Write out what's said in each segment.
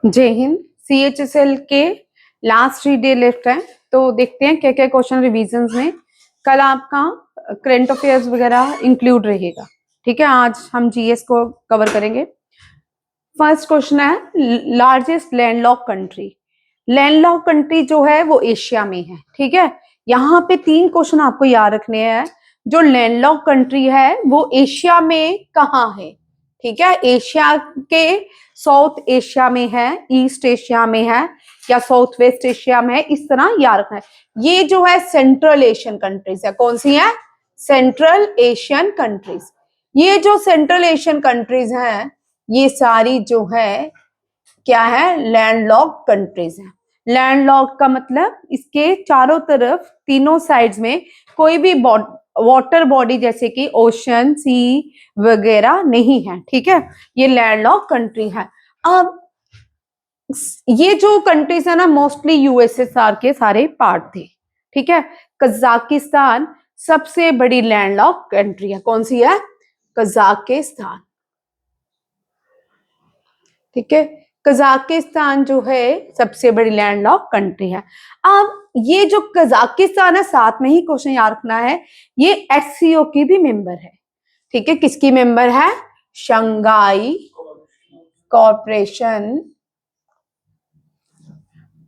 जय हिंद। CHSL के last 3 day left है, तो देखते हैं क्या क्या क्वेश्चन रिवीजन में कल आपका करंट अफेयर्स वगैरह इंक्लूड रहेगा। ठीक है, आज हम जीएस को कवर करेंगे। फर्स्ट क्वेश्चन है largest landlock country. Landlock country जो है वो एशिया में है। ठीक है, यहाँ पे 3 क्वेश्चन आपको याद रखने हैं। जो लैंडलॉक कंट्री है वो एशिया में कहाँ है? ठीक है, एशिया के साउथ एशिया में है, ईस्ट एशिया में है या साउथ वेस्ट एशिया में है, इस तरह याद रखना है। ये जो है सेंट्रल एशियन कंट्रीज है। कौन सी है? Central Asian countries. ये जो सेंट्रल एशियन कंट्रीज हैं ये सारी जो है क्या है? लैंडलॉक कंट्रीज है। लैंडलॉक का मतलब इसके चारों तरफ तीनों साइड्स में कोई भी वाटर बॉडी जैसे कि ओशन, सी वगैरह नहीं है। ठीक है, ये लैंडलॉक कंट्री है। अब ये जो कंट्रीज है ना, मोस्टली यूएसएसआर के सारे पार्ट थे। ठीक है, कजाकिस्तान सबसे बड़ी लैंडलॉक कंट्री है। कौन सी है? कजाकिस्तान। ठीक है, कजाकिस्तान जो है सबसे बड़ी लैंडलॉक कंट्री है। अब ये जो कजाकिस्तान है, साथ में ही क्वेश्चन याद रखना है, ये एचसीओ की भी मेंबर है। ठीक है, किसकी मेंबर है? Shanghai Corporation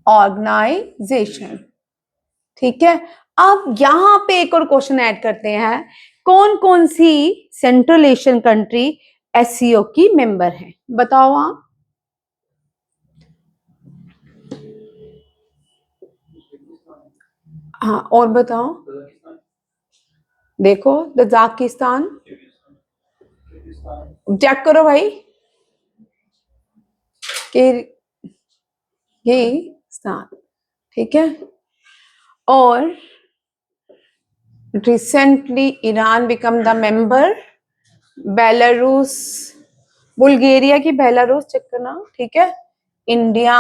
Organisation. ठीक है, अब यहां पे एक और क्वेश्चन ऐड करते हैं। कौन कौन C central Asian country SCO की मेंबर है? बताओ आप। हाँ, और बताओ। देखो, तजाकिस्तान चेक करो भाई, किर्गिस्तान। ठीक है, और recently Iran become the member, Belarus, Bulgaria की बेलारूस चेक करना। ठीक है, India,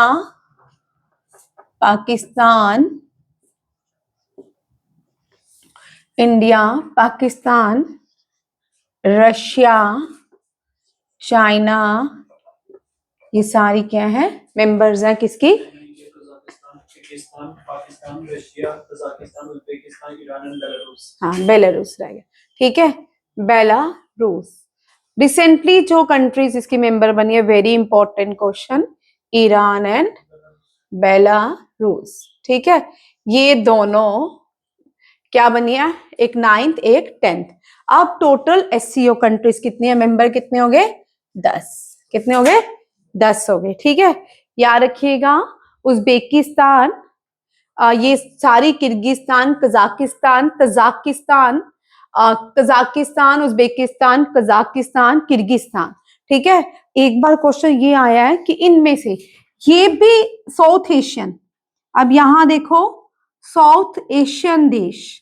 Pakistan, India, Pakistan, Russia, China, ये सारी क्या है? मेंबर्स हैं किसकी? Pakistan, Russia, Kazakhstan, Uzbekistan, Iran and Belarus. हाँ, बेलारूस रह गया। ठीक है, बेलारूस। रिसेंटली जो कंट्रीज इसकी मेंबर बनी है, very important question, Iran and Belarus. ठीक है, ये दोनों क्या बनी है? एक 9th एक 10th। अब टोटल एससीओ कंट्रीज कितनी है? मेंबर कितने हो गए? 10। कितने हो गए? 10 हो गए। ठीक है, याद रखिएगा। उज्बेकिस्तान, ये सारी Kyrgyzstan, Kazakhstan, Tajikistan, Kazakhstan, Uzbekistan, Kazakhstan, Kyrgyzstan. ठीक है, एक बार क्वेश्चन ये आया है कि इनमें से ये भी साउथ एशियन, अब यहां देखो, साउथ एशियन देश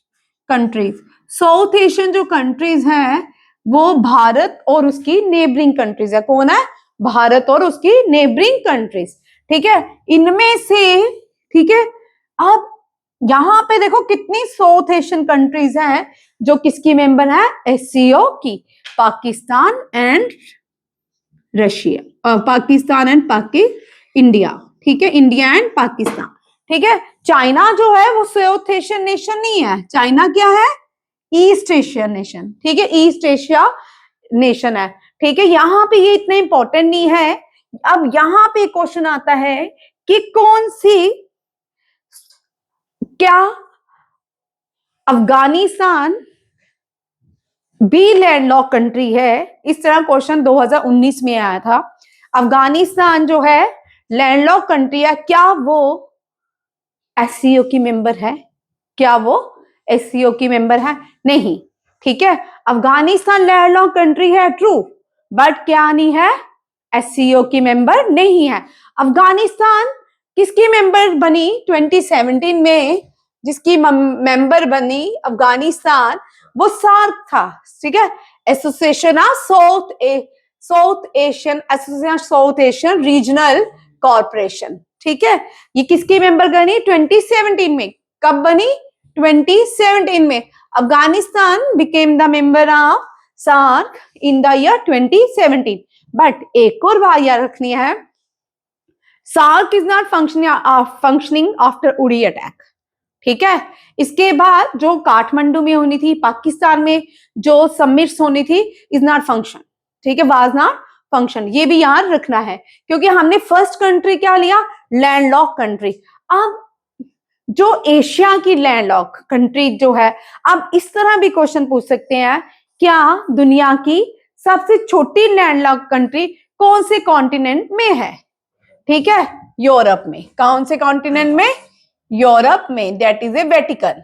कंट्रीज, साउथ एशियन जो कंट्रीज हैं वो भारत और उसकी नेबरिंग कंट्रीज है। कौन है? भारत और उसकी नेबरिंग कंट्रीज। ठीक है, इनमें से, ठीक है, अब यहां पे देखो कितनी साउथ एशियन कंट्रीज हैं जो किसकी मेंबर है? एससीओ की। Pakistan and Russia, Pakistan and India. ठीक है, इंडिया एंड पाकिस्तान। ठीक है, चाइना जो है वो साउथ एशियन नेशन नहीं है। चाइना क्या है? East Asian nation. ठीक है, ईस्ट एशिया नेशन है। ठीक है, यहां पे ये इतना इंपॉर्टेंट नहीं है। अब यहां पे क्वेश्चन आता है कि कौन सी, क्या अफगानिस्तान भी लैंडलॉक कंट्री है? इस तरह क्वेश्चन 2019 में आया था। अफगानिस्तान जो है लैंडलॉक कंट्री है, क्या वो एससीओ की मेंबर है? क्या वो एससीओ की मेंबर है? नहीं। ठीक है, अफगानिस्तान लैंडलॉक कंट्री है, ट्रू, बट क्या नहीं है? एससीओ की मेंबर नहीं है। अफगानिस्तान किसकी मेंबर बनी 2017 में? जिसकी मेंबर बनी अफगानिस्तान, वो सार्क था। ठीक है, association of South Asian, association south Asian regional corporation. ठीक है, ये किसकी मेंबर बनी 2017 में? कब बनी? 2017 में। Afghanistan became the member of SAARC in the year 2017। But एक और बात याद रखनी है, SAARC is not functioning after Uri attack, ठीक है। इसके बाद जो काठमांडू में होनी थी, पाकिस्तान में जो समिट्स होनी थी, इज नॉट फंक्शन, ठीक है, वाज नॉट फंक्शन। ये भी याद रखना है क्योंकि हमने फर्स्ट कंट्री क्या लिया, लैंडलॉक कंट्री। अब जो एशिया की लैंडलॉक कंट्री जो है, अब इस तरह भी क्वेश्चन पूछ सकते हैं, क्या दुनिया की सबसे छोटी लैंडलॉक कंट्री कौन से कॉन्टिनेंट में है, ठीक है, यूरोप में। कौन से कॉन्टिनेंट में, यूरोप में, दैट इज ए वेटिकन,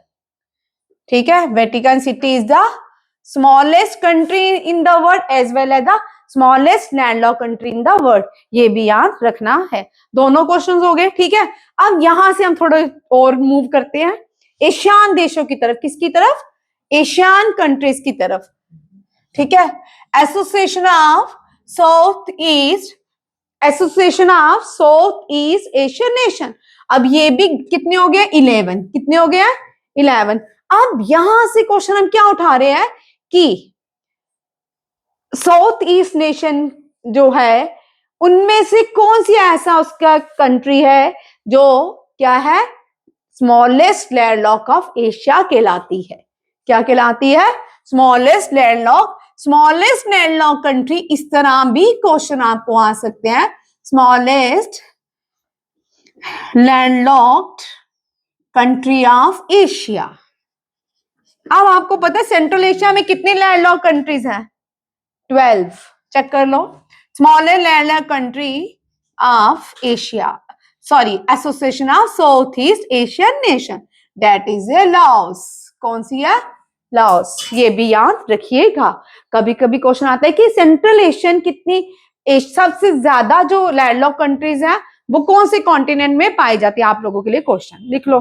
ठीक है। Vatican City is the smallest country in the world as well as the smallest landlocked country in the world. ये भी याद रखना है। दोनों क्वेश्चंस हो गए, ठीक है। अब यहां से हम थोड़ा और मूव करते हैं एशियान देशों की तरफ। किसकी तरफ, एशियान कंट्रीज की तरफ, ठीक है। Association of South east, association of South East Asian nation. अब ये भी कितने हो गए, 11, कितने हो गए, 11। अब यहां से क्वेश्चन हम क्या उठा रहे हैं कि साउथ ईस्ट नेशन जो है उनमें से कौन सी ऐसा उसका कंट्री है जो क्या है, स्मॉलेस्ट लैंडलॉक ऑफ एशिया कहलाती है। क्या कहलाती है, smallest landlock. Smallest landlocked country, इस तरह भी क्वेश्चन आपको आ सकते हैं, smallest landlocked country of Asia. अब आपको पता है सेंट्रल एशिया में कितनी लैंडलॉक कंट्रीज हैं, 12, चेक कर लो। Smallest landlocked country of Asia, sorry, association of South East Asian nation, that is a Laos. कौन सी है, लाओस। ये भी याद रखिएगा। कभी कभी क्वेश्चन आता है कि सेंट्रल एशियन कितनी सबसे ज्यादा जो लैंडलॉक कंट्रीज हैं वो कौन से कॉन्टिनेंट में पाई जाती है। आप लोगों के लिए क्वेश्चन लिख लो,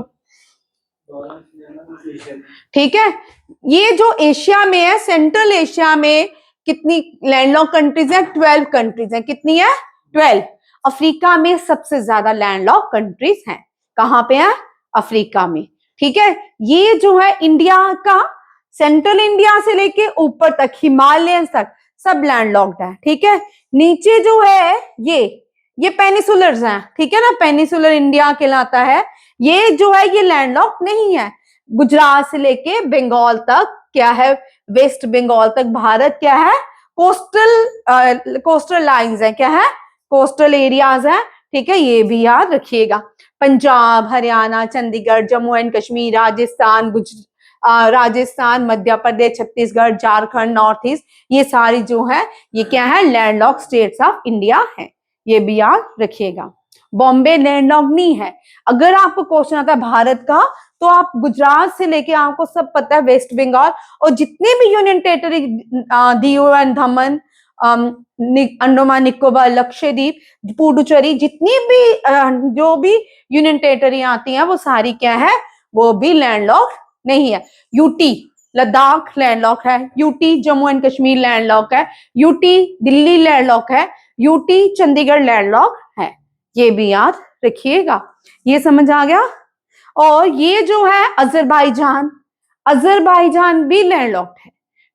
ठीक है। ये जो एशिया में है, सेंट्रल एशिया में कितनी लैंडलॉक कंट्रीज हैं, 12 कंट्रीज हैं। कितनी है, 12। अफ्रीका में सबसे ज्यादा लैंडलॉक कंट्रीज हैं। कहां पे है, अफ्रीका में, ठीक है। ये जो है इंडिया का, सेंट्रल इंडिया से लेके ऊपर तक, हिमालयन तक सब लैंडलॉक्ड है, ठीक है। नीचे जो है ये पेनिसुलर्स हैं, ठीक है ना, पेनिसुलर इंडिया कहलाता है। ये जो है ये लैंडलॉक नहीं है। गुजरात से लेके बंगाल तक क्या है, वेस्ट बंगाल तक भारत क्या है, कोस्टल लाइंस है, क्या है, कोस्टल एरियाज है, ठीक है। ये भी याद रखिएगा। Punjab, Haryana, Chandigarh, Jammu and Kashmir, Rajasthan, Madhya Pradesh, Chhattisgarh, Jharkhand, north east, ये सारी जो है ये क्या है, लैंडलॉक स्टेट्स ऑफ इंडिया है। ये भी याद रखिएगा। बॉम्बे लैंडलॉक नहीं है। अगर आपको क्वेश्चन आता है भारत का, तो आप गुजरात से लेके आपको सब पता है, वेस्ट बंगाल और जितने भी यूनियन टेरिटरी, दीव एंड दमन, अंडमान निकोबार, लक्षद्वीप, पुडुचेरी, जितनी भी जो भी यूनियन टेरिटरी आती हैं वो सारी क्या है, वो भी लैंडलॉक नहीं है। यूटी लद्दाख लैंडलॉक है, UT Jammu and Kashmir landlock है, यूटी दिल्ली लैंडलॉक है, यूटी चंडीगढ़ लैंडलॉक है। ये भी याद रखिएगा। ये समझ आ गया। और ये जो है अजरबैजान, अजरबैजान भी लैंडलॉक्ड है,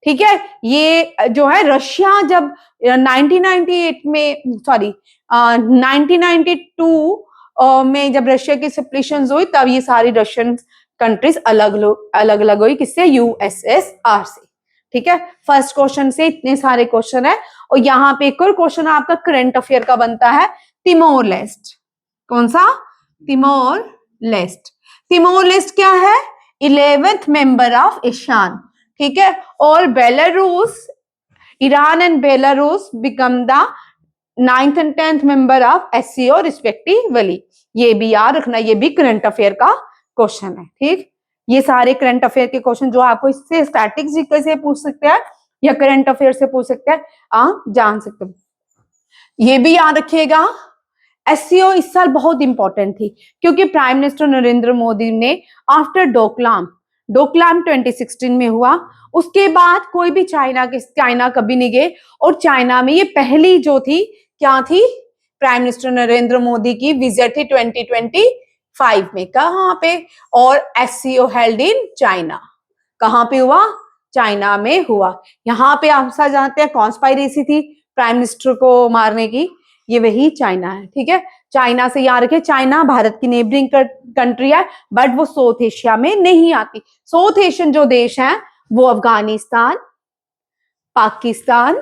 ठीक है। ये जो है रशिया जब 1998 में, सॉरी 1992 में जब रशिया की सेपरेशन हुई, तब ये सारी रशियन कंट्रीज अलग अलग हुई, किससे, यूएसएसआर से, ठीक है। फर्स्ट क्वेश्चन से इतने सारे क्वेश्चन है। और यहाँ पे एक और क्वेश्चन आपका करंट अफेयर का बनता है, तिमोर लेस्ट। कौन सा, तिमोर लेस्ट। तिमोर लेस्ट क्या है, 11th मेंबर ऑफ एशियान, ठीक है। और Belarus, Iran and Belarus become the 9th and 10th member of SCO respectively. ये भी याद रखना, ये भी करंट अफेयर का क्वेश्चन है, ठीक। ये सारे करंट अफेयर के क्वेश्चन जो आपको इससे स्टैटिक जीके से पूछ सकते हैं या करंट अफेयर से पूछ सकते हैं, आप जान सकते हो। ये भी याद रखिएगा, एससीओ इस साल बहुत इंपॉर्टेंट थी क्योंकि प्राइम मिनिस्टर नरेंद्र मोदी ने आफ्टर डोकलाम 2016 में हुआ, उसके बाद कोई भी चाइना कभी नहीं गए। और चाइना में ये पहली जो थी, क्या थी, प्राइम मिनिस्टर नरेंद्र मोदी की विजिट थी 2025 में। कहां पे, और एससीओ हेल्ड इन चाइना। कहां पे हुआ, चाइना में हुआ। यहाँ पे आप सब जानते हैं कॉन्स्पायरेसी थी प्राइम मिनिस्टर को मारने की, ये वही चाइना है, ठीक है। चाइना से याद रखे, चाइना भारत की नेबरिंग कंट्री है, बट वो साउथ एशिया में नहीं आती। साउथ एशियन जो देश है वो अफगानिस्तान, पाकिस्तान,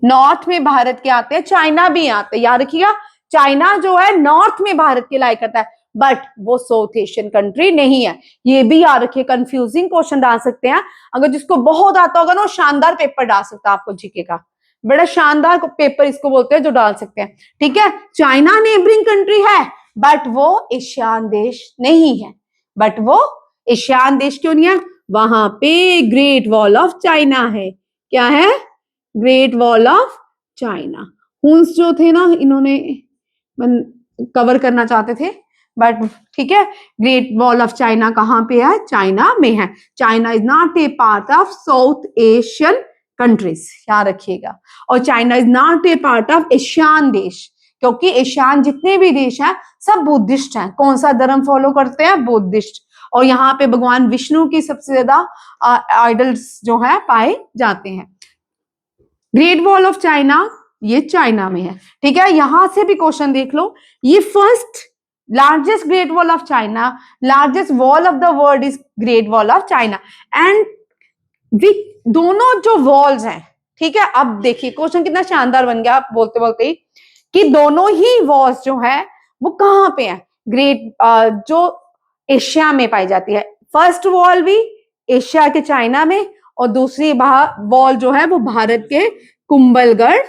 नॉर्थ में भारत के आते हैं, चाइना भी आते हैं, याद रखिएगा। चाइना जो है नॉर्थ में भारत के लाइक करता है, बट वो साउथ एशियन कंट्री नहीं है। ये भी याद रखिए, कंफ्यूजिंग क्वेश्चन डाल सकते हैं। अगर जिसको बहुत आता होगा ना, शानदार पेपर डाल सकता है आपको जीके का, बड़ा शानदार पेपर इसको बोलते हैं जो डाल सकते हैं, ठीक है। चाइना नेबरिंग कंट्री है, बट वो एशियान देश नहीं है। बट वो एशियान देश क्यों नहीं है? वहां पे ग्रेट वॉल ऑफ चाइना है। क्या है? Great wall of China. हुंस जो थे ना, इन्होंने कवर करना चाहते थे, बट ठीक है। ग्रेट वॉल ऑफ चाइना कहाँ पे है? चाइना में है। China is not a part of South Asian countries, याद रखिएगा। और China is not a part of ASEAN देश, क्योंकि एशियान जितने भी देश हैं सब बुद्धिस्ट हैं। कौन सा धर्म फॉलो करते हैं? बुद्धिस्ट। और यहाँ पे भगवान विष्णु की सबसे ज्यादा आइडल्स जो है पाए जाते हैं। ग्रेट वॉल ऑफ चाइना ये चाइना में है, ठीक है। यहां से भी क्वेश्चन देख लो। ये first largest great wall of China, largest wall of the world is great wall of China. And दोनों जो वॉल्स हैं, ठीक है। अब देखिए क्वेश्चन कितना शानदार बन गया बोलते बोलते ही, कि दोनों ही वॉल्स जो है वो कहां पे है? जो एशिया में पाई जाती है। फर्स्ट वॉल भी एशिया के चाइना में, और दूसरी वॉल जो है वो भारत के कुंभलगढ़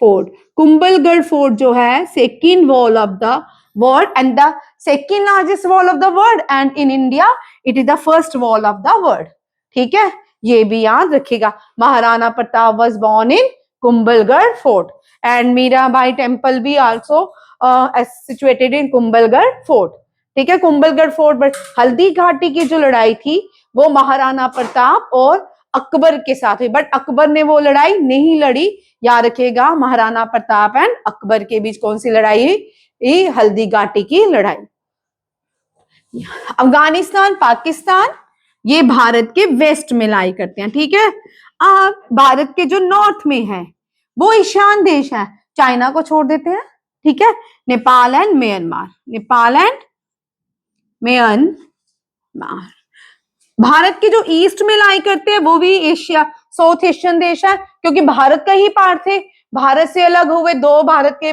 फोर्ट। कुंभलगढ़ फोर्ट जो है second wall of the world and the second largest wall of the world, and in India it is the first wall of the world, ठीक है। ये भी याद रखिएगा। Maharana Pratap was born in Kumbhalgarh fort, and Mirabai temple भी also situated in Kumbhalgarh fort, ठीक है। Kumbhalgarh fort. But Haldi Ghati की जो लड़ाई थी वो महाराणा प्रताप और अकबर के साथ हुई, बट अकबर ने वो लड़ाई नहीं लड़ी, याद रखिएगा। महाराणा प्रताप एंड अकबर के बीच कौन सी लड़ाई हुई? हल्दी घाटी की लड़ाई। अफगानिस्तान, पाकिस्तान ये भारत के वेस्ट में लाई करते हैं, ठीक है। अब भारत के जो नॉर्थ में है वो ईशान देश है, चाइना को छोड़ देते हैं, ठीक है। Nepal and Myanmar, Nepal and Myanmar. Bharat के जो ईस्ट में लाई करते हैं वो भी एशिया साउथ एशियन देश है, क्योंकि भारत का ही पार्ट थे। भारत से अलग हुए दो भारत के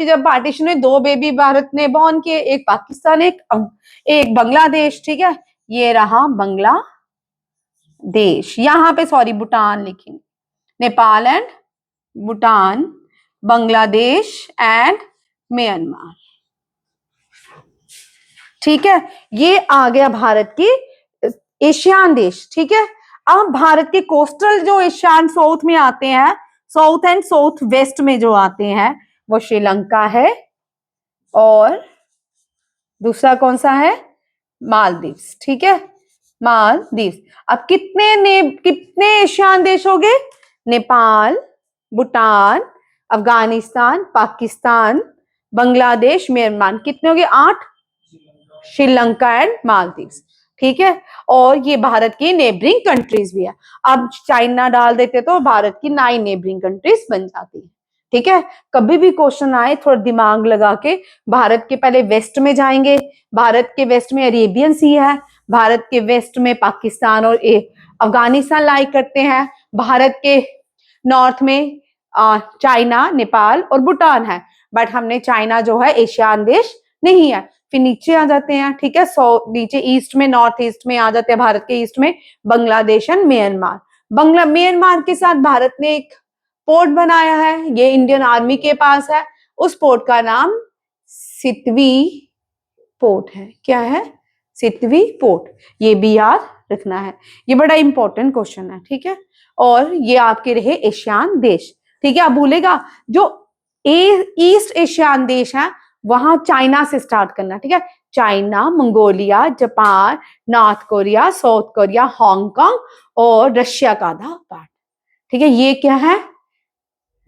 जब पार्टीशन हुए, दो बेबी भारत ने बॉर्न किए, एक पाकिस्तान एक बांग्लादेश, ठीक है। ये रहा बांग्लादेश। यहाँ पे सॉरी भूटान लिखेंगे, Nepal and Bhutan, Bangladesh and Myanmar, ठीक है। ये आ गया भारत की एशियान देश, ठीक है। अब भारत के कोस्टल जो एशियान साउथ में आते हैं, साउथ एंड साउथ वेस्ट में जो आते हैं वो श्रीलंका है, और दूसरा कौन सा है? मालदीव्स, ठीक है। मालदीव्स। अब कितने एशियान देश हो गए? नेपाल, भूटान, अफगानिस्तान, पाकिस्तान, बांग्लादेश, म्यांमार। कितने हो गए? 8। श्रीलंका एंड मालदीव्स, ठीक है। और ये भारत की नेबरिंग कंट्रीज भी है। अब चाइना डाल देते तो भारत की 9 नेबरिंग कंट्रीज बन जाती है, ठीक है। कभी भी क्वेश्चन आए थोड़ा दिमाग लगा के, भारत के पहले वेस्ट में जाएंगे। भारत के वेस्ट में अरेबियन सी है, भारत के वेस्ट में पाकिस्तान और अफगानिस्तान लाई करते हैं, भारत के नॉर्थ में चाइना, नेपाल और भूटान है। बट हमने चाइना जो है एशियान देश नहीं है। फिर नीचे आ जाते हैं, ठीक है। नीचे ईस्ट में, नॉर्थ ईस्ट में आ जाते हैं, भारत के ईस्ट में बांग्लादेश एंड म्यांमार। म्यांमार के साथ भारत ने एक पोर्ट बनाया है, ये इंडियन आर्मी के पास है। उस पोर्ट का नाम सितवी पोर्ट है। क्या है? सितवी पोर्ट। ये भी याद रखना है, ये बड़ा इंपॉर्टेंट क्वेश्चन है, ठीक है। और ये आपके रहे एशियान देश, ठीक है। आप भूलेगा जो ईस्ट एशियान देश है वहां चाइना से स्टार्ट करना, ठीक है। China, Mongolia, Japan, north Korea, south Korea, Hong Kong और रशिया का आधा पार्ट, ठीक है। ये क्या है?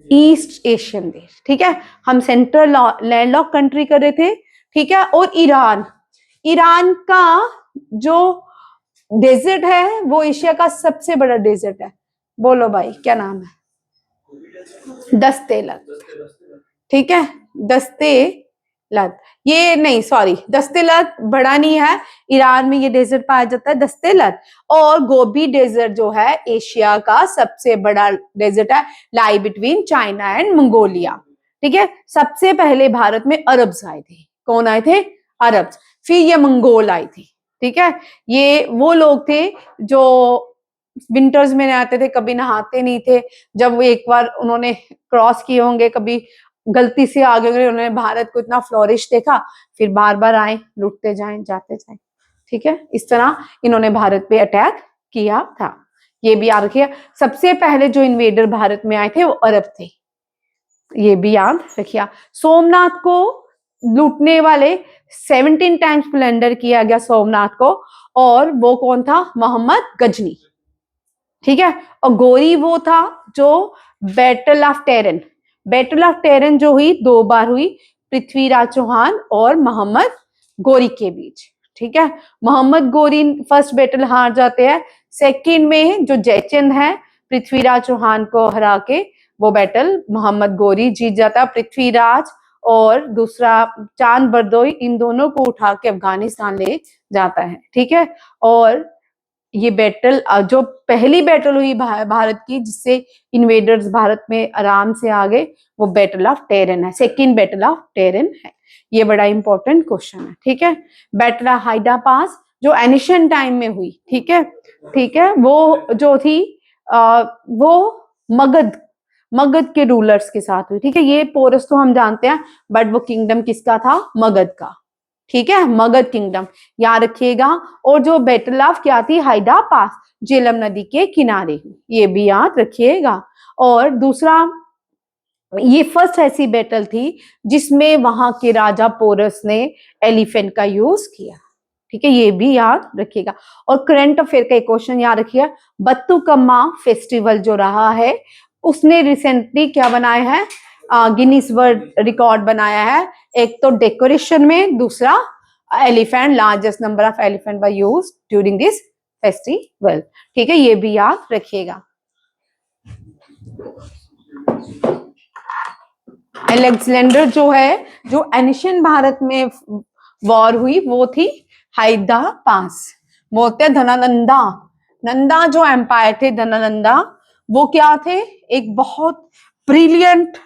ईस्ट एशियन देश, ठीक है। हम सेंट्रल लैंडलॉक कंट्री कर रहे थे, ठीक है। और ईरान का जो डेजर्ट है वो एशिया का सबसे बड़ा डेजर्ट है। बोलो भाई क्या नाम है? दस्ते लत, ठीक है, दस्ते लत। ये नहीं, सॉरी, दस्ते लत बड़ा नहीं है, ईरान में ये डेजर्ट पाया जाता है दस्ते लत। और गोबी डेजर्ट जो है एशिया का सबसे बड़ा डेजर्ट है, lie between China and Mongolia, ठीक है। सबसे पहले भारत में अरब्स आए थे। कौन आए थे? अरब्स। फिर ये मंगोल आई थी, ठीक है। ये वो लोग थे जो विंटर्स में आते थे, कभी नहाते नहीं थे। जब वो एक बार उन्होंने क्रॉस किए होंगे, कभी गलती से आगे गए, उन्होंने भारत को इतना फ्लोरिश देखा, फिर बार बार आए, लुटते जाए जाते जाए, ठीक है। इस तरह इन्होंने भारत पे अटैक किया था। ये भी याद रखिए, सबसे पहले जो इन्वेडर भारत में आए थे वो अरब थे, ये भी याद रखिए। सोमनाथ को लूटने वाले 17 टाइम्स प्लंडर किया गया सोमनाथ को, और वो कौन था? मोहम्मद गजनी, ठीक है। और गोरी वो था जो battle of terrain, battle of terrain जो हुई 2 बार हुई, पृथ्वीराज चौहान और मोहम्मद गोरी के बीच, ठीक है। मोहम्मद गोरी फर्स्ट बैटल हार जाते हैं, सेकंड में जो जयचंद है पृथ्वीराज चौहान को हरा के वो बैटल मोहम्मद गोरी जीत जाता है। पृथ्वीराज और दूसरा चांद बरदोई, इन दोनों को उठा के अफगानिस्तान ले जाता है, ठीक है। और ये बैटल जो पहली बैटल हुई भारत की जिससे इन्वेडर्स भारत में आराम से आ गए, वो बैटल ऑफ टेरन है, सेकंड बैटल ऑफ टेरन है। ये बड़ा इंपॉर्टेंट क्वेश्चन है, ठीक है। बैटल ऑफ हाइडा पास जो एनिशियन टाइम में हुई, ठीक है, ठीक है, वो जो थी वो मगध के रूलर्स के साथ हुई, ठीक है। ये पोरस तो हम जानते हैं, बट वो किंगडम किसका था? मगध का, ठीक है, मगध किंगडम, याद रखिएगा। और जो बैटल ऑफ क्या थी? हाइडा पास, झेलम नदी के किनारे, ये भी याद रखिएगा। और दूसरा, ये फर्स्ट ऐसी बैटल थी जिसमें वहां के राजा पोरस ने एलिफेंट का यूज किया, ठीक है, ये भी याद रखिएगा। और करंट अफेयर का एक क्वेश्चन याद रखिएगा, बत्तुकम्मा फेस्टिवल जो रहा है उसने रिसेंटली क्या बनाया है? गिनीज वर्ल्ड रिकॉर्ड बनाया है। एक तो डेकोरेशन में, दूसरा elephant, largest number of elephant were used during this festival, ठीक है, ये भी याद रखिएगा। अलेक्जेंडर जो है, जो एनिशियन भारत में वॉर हुई वो थी हाइडा पास। बोलते हैं धनानंदा, नंदा जो एम्पायर थे धनानंदा, वो क्या थे? एक बहुत ब्रिलियंट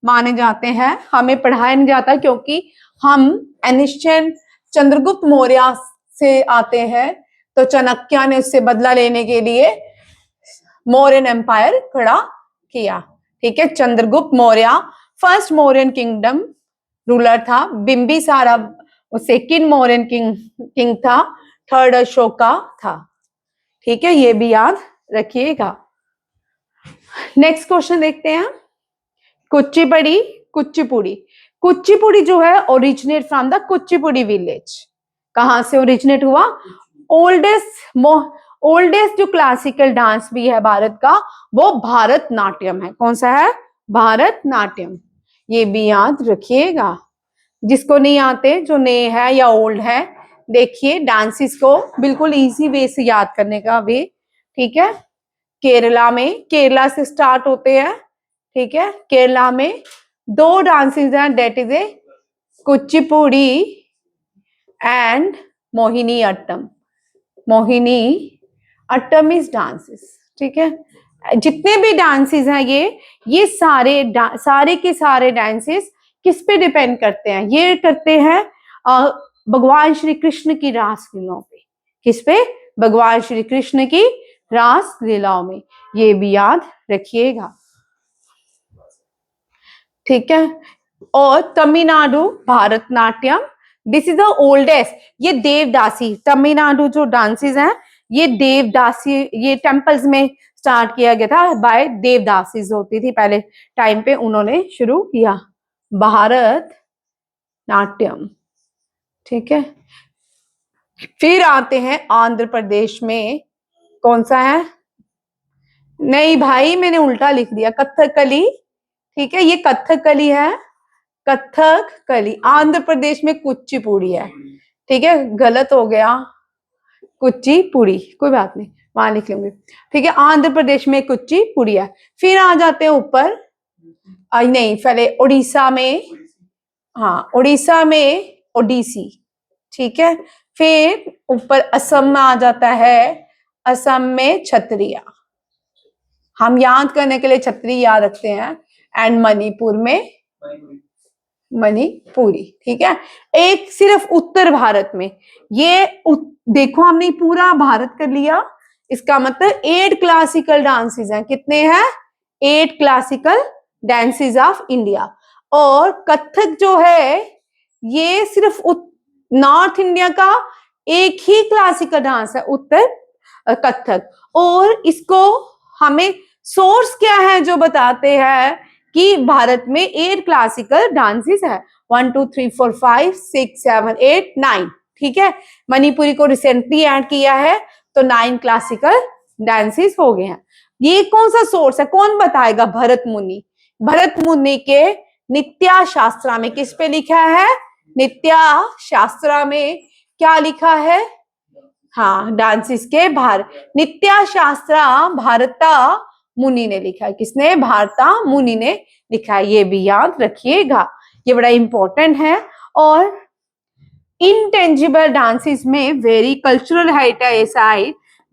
माने जाते हैं, हमें पढ़ाया नहीं जाता क्योंकि हम एनिशियन चंद्रगुप्त मौर्य से आते हैं, तो चाणक्य ने उससे बदला लेने के लिए मौर्यन एम्पायर खड़ा किया, ठीक है। Chandragupta Maurya first Mauryan kingdom ruler था, बिंबिसारा सेकंड मौर्यन किंग था, थर्ड अशोका था, ठीक है, ये भी याद रखिएगा। नेक्स्ट क्वेश्चन देखते हैं, कुचिपुड़ी कुचिपुड़ी कुचिपुड़ी जो है originate from the Kuchipudi village. कहां से ओरिजिनेट हुआ? ओल्डेस्ट जो क्लासिकल डांस भी है भारत का वो भारत नाट्यम है। कौन सा है? भारत नाट्यम, ये भी याद रखिएगा। जिसको नहीं आते, जो नए है या ओल्ड है, देखिए डांसेस को बिल्कुल इजी वे से याद करने का वे, ठीक है। केरला में, केरला से स्टार्ट होते हैं, ठीक है। केरला में 2 डांसेस हैं, that is a Kuchipudi and Mohiniyattam. Mohiniyattam is dances, ठीक है। जितने भी डांसेस हैं ये सारे के सारे डांसेस किस पे डिपेंड करते हैं? ये करते हैं भगवान श्री कृष्ण की रासलीलाओं पे। किस पे? भगवान श्री कृष्ण की रासलीलाओं में, ये भी याद रखिएगा, ठीक है। और Tamil Nadu Bharatanatyam, this is the oldest, ये देवदासी, तमिलनाडु जो डांसेस हैं ये देवदासी, ये टेम्पल्स में स्टार्ट किया गया था बाय देवदासीज होती थी पहले टाइम पे, उन्होंने शुरू किया भारत नाट्यम, ठीक है। फिर आते हैं आंध्र प्रदेश में, कौन सा है? नहीं भाई, मैंने उल्टा लिख दिया, कथकली, ठीक है, ये कथकली है, कथकली। आंध्र प्रदेश में कुचिपुड़ी है, ठीक है, गलत हो गया, कुचिपुड़ी, कोई बात नहीं, वहां लिख लूंगी, ठीक है। आंध्र प्रदेश में कुचिपुड़ी है। फिर आ जाते हैं ऊपर, नहीं पहले उड़ीसा में, हाँ उड़ीसा में ओडिसी, ठीक है। फिर ऊपर असम में आ जाता है, असम में छत्रिया, हम याद करने के लिए छतरी याद रखते हैं। एंड मणिपुर में मणिपुरी, ठीक है। एक सिर्फ उत्तर भारत में, ये देखो हमने पूरा भारत कर लिया, इसका मतलब 8 क्लासिकल डांसेस हैं। कितने हैं? 8 क्लासिकल डांसेस ऑफ इंडिया। और कथक जो है ये सिर्फ नॉर्थ इंडिया का एक ही क्लासिकल डांस है, उत्तर कथक। और इसको हमें सोर्स क्या है जो बताते हैं कि भारत में 8 क्लासिकल डांसेस है, 1 2 3 4 5 6 7 8 9, ठीक है। मणिपुरी को रिसेंटली ऐड किया है तो 9 क्लासिकल डांसेस हो गए हैं। ये कौन सा सोर्स है, कौन बताएगा? भरत मुनि। भरत मुनि के नित्या शास्त्रा में किस पे लिखा है? नित्या शास्त्रा में क्या लिखा है? हाँ डांसेस के नित्या शास्त्रा भारता मुनि ने लिखा है। किसने? भारता मुनि ने लिखा है, ये भी याद रखिएगा, ये बड़ा इंपॉर्टेंट है। और इंटेंजिबल डांसेस में वेरी कल्चरल हेरिटेज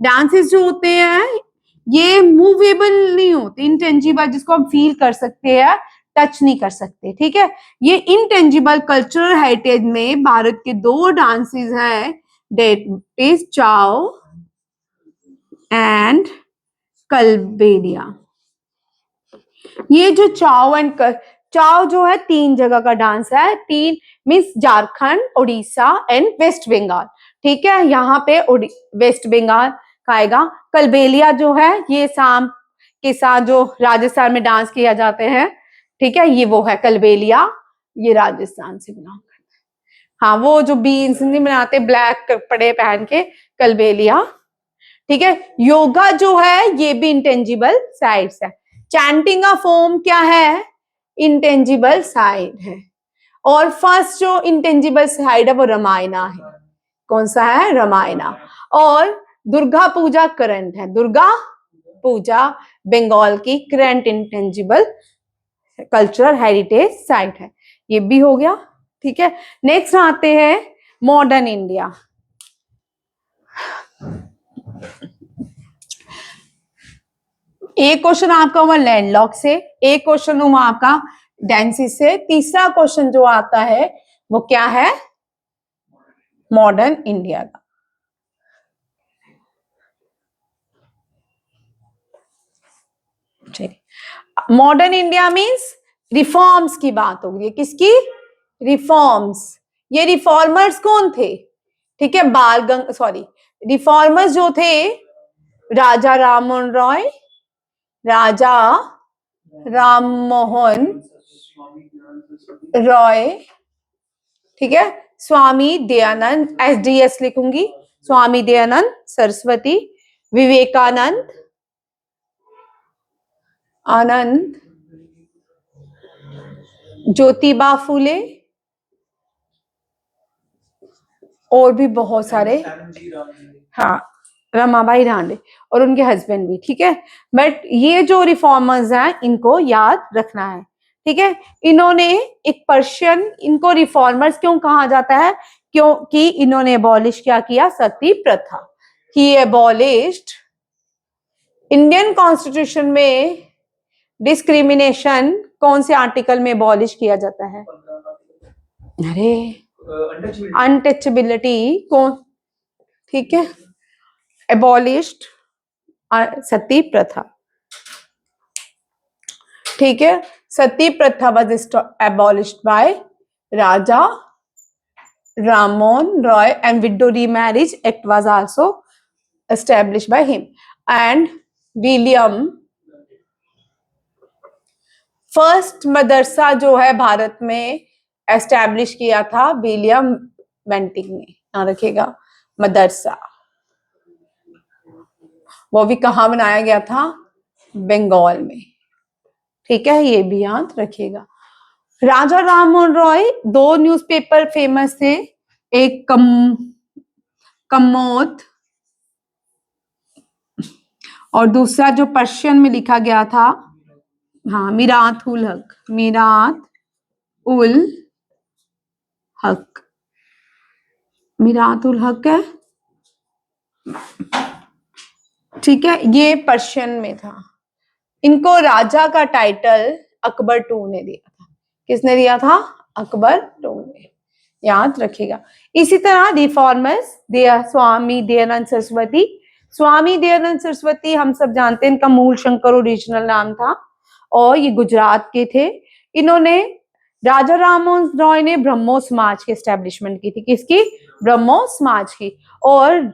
डांसेस जो होते हैं ये मूवेबल नहीं होते, इंटेंजिबल जिसको हम फील कर सकते हैं, टच नहीं कर सकते, ठीक है। ये इंटेंजिबल कल्चरल हेरिटेज में भारत के 2 डांसेस हैं, डेट इज चाओ एंड कलबेलिया। ये जो चाओ एंड चाओ जो है 3 जगह का डांस है, 3 मीन्स झारखंड, उड़ीसा एंड वेस्ट बंगाल, ठीक है। यहाँ पे वेस्ट बंगाल का आएगा। कलबेलिया जो है ये शाम के साथ जो राजस्थान में डांस किया जाते हैं, ठीक है, ये वो है कलबेलिया, ये राजस्थान से बिलोंग करता है। हाँ वो जो बीन्स नहीं बनाते ब्लैक कपड़े पहन के, कलबेलिया, ठीक है। योगा जो है ये भी इंटेंजिबल साइड्स है। चैंटिंग का फॉर्म क्या है? इंटेंजिबल साइड है। और फर्स्ट जो इंटेंजिबल साइड है वो रामायणा है। कौन सा है? रामायणा। और दुर्गा पूजा करंट है, दुर्गा पूजा बंगाल की current intangible cultural heritage site है, ये भी हो गया, ठीक है। नेक्स्ट आते हैं मॉडर्न इंडिया। एक क्वेश्चन आपका हुआ लैंडलॉक से, एक क्वेश्चन हुआ आपका डांसेस से, तीसरा क्वेश्चन जो आता है वो क्या है? मॉडर्न इंडिया का। मॉडर्न इंडिया मींस रिफॉर्म्स की बात हो रही है। किसकी? रिफॉर्म्स। ये रिफॉर्मर्स कौन थे? ठीक है, रिफॉर्मर्स जो थे राजा राममोहन रॉय, राजा राममोहन रॉय, ठीक है, स्वामी दयानंद, SDS लिखूंगी, स्वामी दयानंद सरस्वती, विवेकानंद, आनंद, ज्योतिबा फूले, और भी बहुत सारे, हाँ रमाबाई रानडे और उनके हस्बैंड भी, ठीक है। बट ये जो रिफॉर्मर्स हैं इनको याद रखना है, ठीक है। इन्होंने एक पर्शियन, इनको रिफॉर्मर्स क्यों कहा जाता है? क्योंकि इन्होंने एबॉलिश क्या किया? सती प्रथा। ही एबॉलिश्ड, इंडियन कॉन्स्टिट्यूशन में डिस्क्रिमिनेशन कौन से आर्टिकल में एबॉलिश किया जाता है? अरे अनटचेबिलिटी कौन, ठीक है, एबॉलिश्ड सती प्रथा, ठीक है। Sati pratha was abolished by Raja Rammohan Roy and widow remarriage act was also established by him and William. First madrasa जो है भारत में एस्टैब्लिश किया था विलियम बेंटिंग ने, याद रखिएगा, मदरसा, वो भी कहाँ बनाया गया था? बंगाल में, ठीक है, ये भी याद रखिएगा। राजा राममोहन रॉय 2 न्यूज़पेपर फेमस थे, एक कमोद और दूसरा जो पर्शियन में लिखा गया था, हाँ, मीरात उल हक, मीरात उल हक, मीरात उल हक है, ठीक है, ये पर्शियन में था। इनको राजा का टाइटल अकबर टू ने दिया था। किसने दिया था? अकबर टू ने, याद रखिएगा। इसी तरह रिफॉर्मर्स, स्वामी दयानंद सरस्वती। स्वामी दयानंद सरस्वती हम सब जानते हैं, इनका मूल शंकर ओरिजिनल नाम था और ये गुजरात के थे। इन्होंने, राजा राममोहन रॉय ने ब्रह्मो समाज की एस्टेब्लिशमेंट की थी। किसकी? ब्रह्मो समाज की। और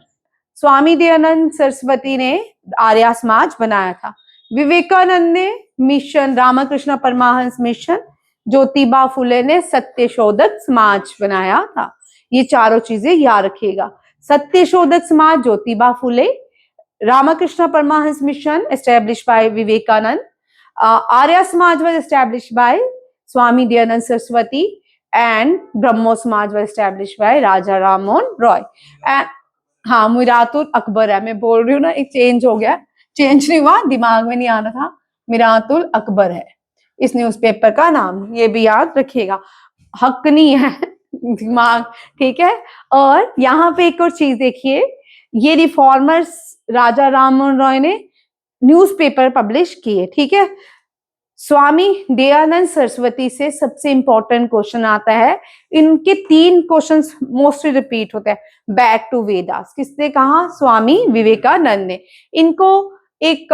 स्वामी दयानंद सरस्वती ने आर्य समाज बनाया था। विवेकानंद ने मिशन रामकृष्ण परमहंस मिशन, ज्योतिबा फुले ने सत्यशोधक समाज बनाया था। ये चारों चीजें याद रखिएगा। Satyashodhak Samaj, Jyotiba Phule, Ramakrishna Paramhansa mission established by Vivekananda, Arya Samaj was established by Swami Dayanand Saraswati and ब्रह्मो समाज was established by राजा राममोहन रॉय। हाँ, मीरातुल अकबर है, मैं बोल रही हूँ ना, एक चेंज हो गया, चेंज नहीं हुआ, दिमाग में नहीं आना था। मीरातुल अकबर है इस न्यूज़पेपर का नाम, ये भी याद रखिएगा। हक नहीं है, दिमाग, ठीक है। और यहाँ पे एक और चीज देखिए, ये रिफॉर्मर्स राजा राममोहन रॉय ने न्यूज़पेपर पब्लिश किए, ठीक है। स्वामी दयानंद सरस्वती से सबसे इंपॉर्टेंट क्वेश्चन आता है, इनके 3 क्वेश्चंस मोस्टली रिपीट होते हैं। बैक टू वेदास किसने कहा? स्वामी विवेकानंद ने। इनको एक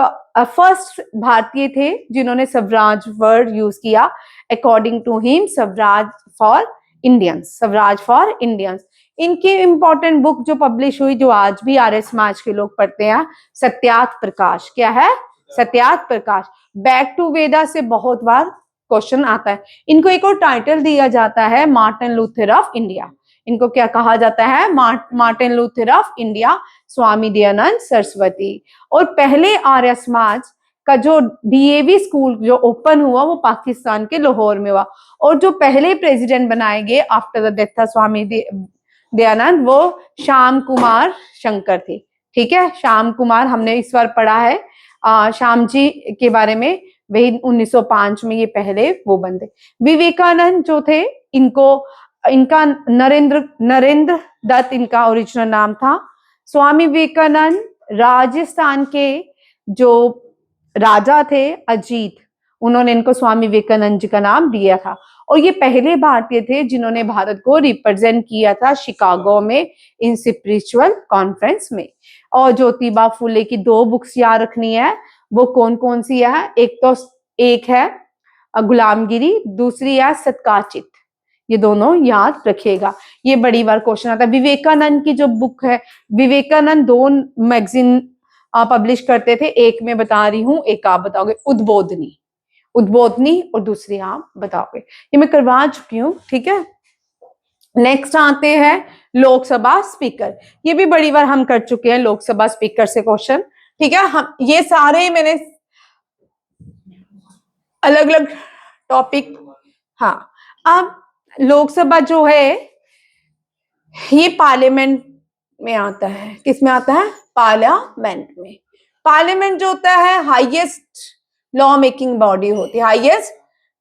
फर्स्ट भारतीय थे जिन्होंने स्वराज वर्ड यूज किया। According to him, swaraj for Indians, swaraj for Indians. इनकी इंपॉर्टेंट बुक जो पब्लिश हुई, जो आज भी आर्य समाज के लोग पढ़ते हैं, सत्यार्थ प्रकाश। क्या है? सत्यार्थ प्रकाश। बैक टू वेदा से बहुत बार क्वेश्चन आता है। इनको एक और टाइटल दिया जाता है, मार्टिन लूथर ऑफ इंडिया। इनको क्या कहा जाता है? Martin Luther of India, Swami Dayanand Saraswati. और पहले आर्य समाज का जो डीएवी स्कूल जो ओपन हुआ वो पाकिस्तान के लाहौर में हुआ। और जो पहले प्रेसिडेंट बनाए गए after the death of Swami Dayanand, वो श्याम कुमार शंकर थे, ठीक है। श्याम कुमार हमने इस बार पढ़ा है श्याम जी के बारे में, वही 1905 में ये पहले वो बंदे। विवेकानंद जो थे, इनका नरेंद्र दत्त इनका ओरिजिनल नाम था। स्वामी विवेकानंद राजस्थान के जो राजा थे अजीत, उन्होंने इनको स्वामी विवेकानंद जी का नाम दिया था। और ये पहले भारतीय थे जिन्होंने भारत को रिप्रेजेंट किया था शिकागो में इन स्पिरिचुअल कॉन्फ्रेंस में। और ज्योतिबा फुले की 2 बुक्स याद रखनी है, वो कौन कौन सी है? एक है गुलामगिरी, दूसरी है सत्काचित। ये दोनों याद रखिएगा, ये बड़ी बार क्वेश्चन आता है। विवेकानंद की जो बुक है, विवेकानंद 2 मैगजीन पब्लिश करते थे, एक मैं बता रही हूँ, एक आप बताओगे, उद्बोधनी, उद्बोधनी, और दूसरी आप बताओगे। ये मैं करवा चुकी हूँ, ठीक है। नेक्स्ट आते हैं लोकसभा स्पीकर। ये भी बड़ी बार हम कर चुके हैं, लोकसभा स्पीकर से क्वेश्चन, ठीक है। हम ये सारे मैंने अलग अलग टॉपिक, हाँ। अब लोकसभा जो है ये पार्लियामेंट में आता है। किस में आता है? पार्लियामेंट में। पार्लियामेंट जो होता है हाईएस्ट लॉ मेकिंग बॉडी होती है, हाईएस्ट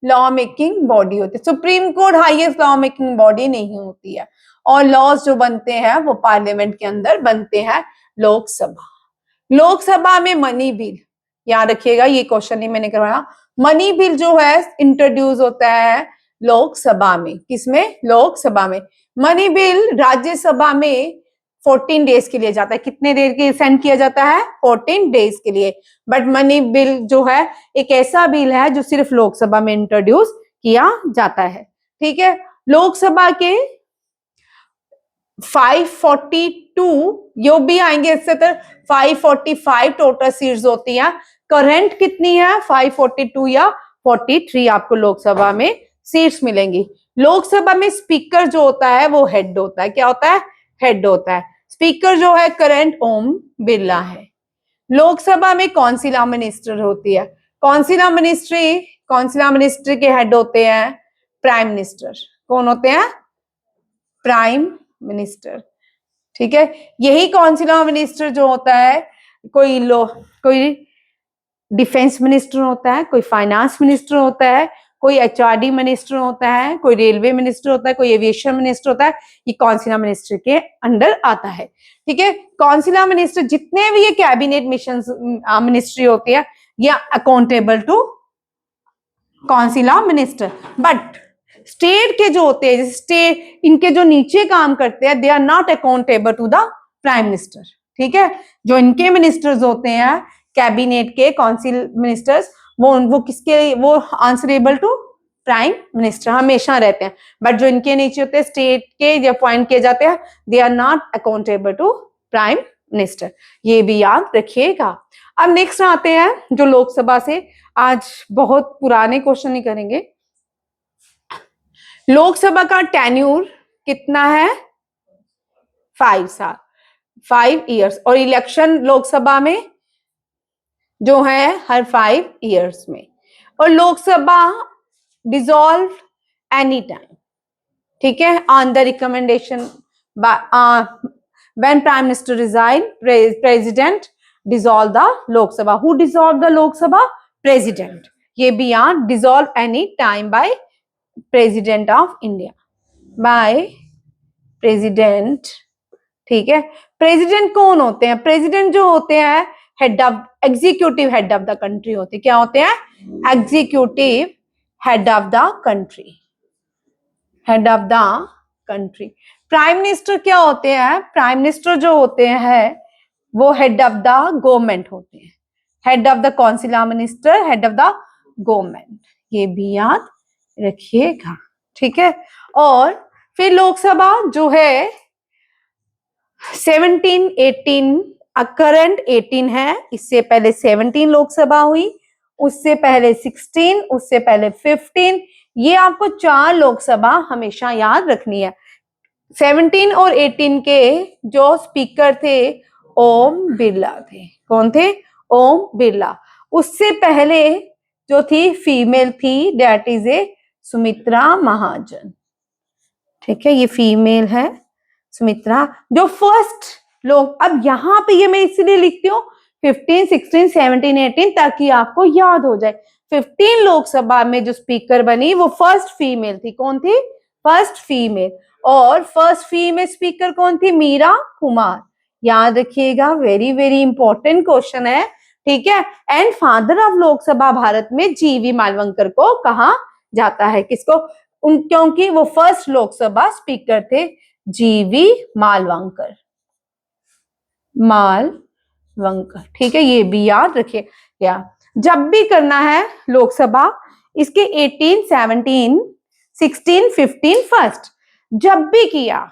लॉ मेकिंग बॉडी होती है। Supreme court highest law making body नहीं होती है, और लॉज जो बनते हैं वो पार्लियामेंट के अंदर बनते हैं। लोकसभा में मनी बिल, याद रखिएगा, ये क्वेश्चन ही मैंने करवाया। मनी बिल जो है इंट्रोड्यूस होता है लोकसभा में। किसमें? लोकसभा में। मनी बिल राज्यसभा में 14 डेज के लिए जाता है। कितने देर के सेंड किया जाता है? 14 डेज के लिए। बट मनी बिल जो है एक ऐसा बिल है जो सिर्फ लोकसभा में इंट्रोड्यूस किया जाता है, ठीक है। लोकसभा के 542 यो भी आएंगे, इससे तो 545 टोटल सीट्स होती हैं। करंट कितनी है? 542 या 43 आपको लोकसभा में सीट्स मिलेंगी। लोकसभा में स्पीकर जो होता है वो हेड होता है। क्या होता है? हेड होता है। स्पीकर जो है करंट ओम बिरला है। लोकसभा में कौंसिल मिनिस्टर होती है। कौंसिल मिनिस्ट्री के हेड होते हैं प्राइम मिनिस्टर। कौन होते हैं? प्राइम मिनिस्टर, ठीक है। यही कौंसिल मिनिस्टर जो होता है कोई डिफेंस मिनिस्टर होता है, कोई फाइनेंस मिनिस्टर होता है, कोई एचआरडी मिनिस्टर होता है, कोई रेलवे मिनिस्टर होता है, कोई एविएशन मिनिस्टर होता है, ये कौंसिला मिनिस्टर के अंडर आता है। ठीक है, कौंसिला मिनिस्टर जितने भी ये कैबिनेट मिशन मिनिस्ट्री होती है ये accountable to council of minister. But state के जो होते हैं, स्टेट इनके जो नीचे काम करते हैं, they are not accountable to the prime minister. ठीक है, जो इनके मिनिस्टर्स होते हैं कैबिनेट के काउंसिल मिनिस्टर्स, वो किसके, वो आंसरेबल टू प्राइम मिनिस्टर हमेशा रहते हैं। बट जो इनके नीचे होते हैं स्टेट के जो अपॉइंट किए जाते हैं, they are not accountable to prime minister, ये भी याद रखिएगा। अब नेक्स्ट आते हैं जो लोकसभा से, आज बहुत पुराने क्वेश्चन ही करेंगे। लोकसभा का टेन्यूर कितना है? 5 साल, 5 इयर्स। और इलेक्शन लोकसभा में जो है हर 5 इयर्स में। और लोकसभा डिसॉल्व एनी टाइम। ठीक है, on the recommendation when prime minister resign, president dissolve the Lok Sabha. Who dissolve the Lok Sabha? President. ये भी याद, dissolve any time by president of India, by president. ठीक है, प्रेसिडेंट कौन होते हैं? प्रेसिडेंट जो होते हैं head of, executive head of the country होते हैं। क्या होते हैं? Executive head of the country, head of the country. Prime minister क्या होते हैं? प्राइम मिनिस्टर जो होते हैं वो हेड ऑफ द गवर्नमेंट होते हैं, head of the council of minister, head of the government. ये भी याद रखिएगा। ठीक है, और फिर लोकसभा जो है 17, 18, करंट 18 है, इससे पहले 17 लोकसभा हुई, उससे पहले 16, उससे पहले 15। ये आपको 4 लोकसभा हमेशा याद रखनी है। 17 और 18 के जो स्पीकर थे ओम बिरला थे। कौन थे? ओम बिरला। उससे पहले जो थी फीमेल थी, दैट इज ए सुमित्रा महाजन। ठीक है, ये फीमेल है सुमित्रा। जो फर्स्ट लोग, अब यहाँ पे ये मैं इसलिए लिखती हूँ 15, 16, 17, 18 ताकि आपको याद हो जाए। 15 लोकसभा में जो स्पीकर बनी वो फर्स्ट फीमेल थी। कौन थी? First female. और फर्स्ट फीमेल स्पीकर कौन थी? मीरा कुमार। याद रखिएगा, वेरी वेरी इंपॉर्टेंट क्वेश्चन है। ठीक है, and father of Lok Sabha Bharat में जीवी मालवंकर को कहा जाता है? किसको? क्योंकि वो फर्स्ट लोकसभा स्पीकर थे, जीवी मालवंकर, मालवंकर। ठीक है, ये भी याद रखिए। या जब भी करना है लोकसभा, इसके 18, 17, 16, 15 फर्स्ट जब भी किया,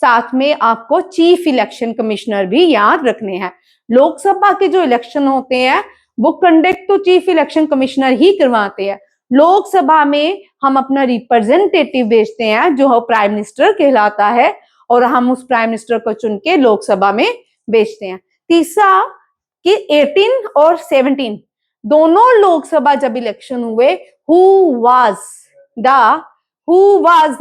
साथ में आपको चीफ इलेक्शन कमिश्नर भी याद रखने हैं। लोकसभा के जो इलेक्शन होते हैं वो कंडक्ट तो चीफ इलेक्शन कमिश्नर ही करवाते हैं। लोकसभा में हम अपना रिप्रेजेंटेटिव भेजते हैं जो प्राइम मिनिस्टर कहलाता है, और हम उस प्राइम मिनिस्टर को चुन के लोकसभा में भेजते हैं। तीसरा कि 18 और 17 दोनों लोकसभा जब इलेक्शन हुए, who was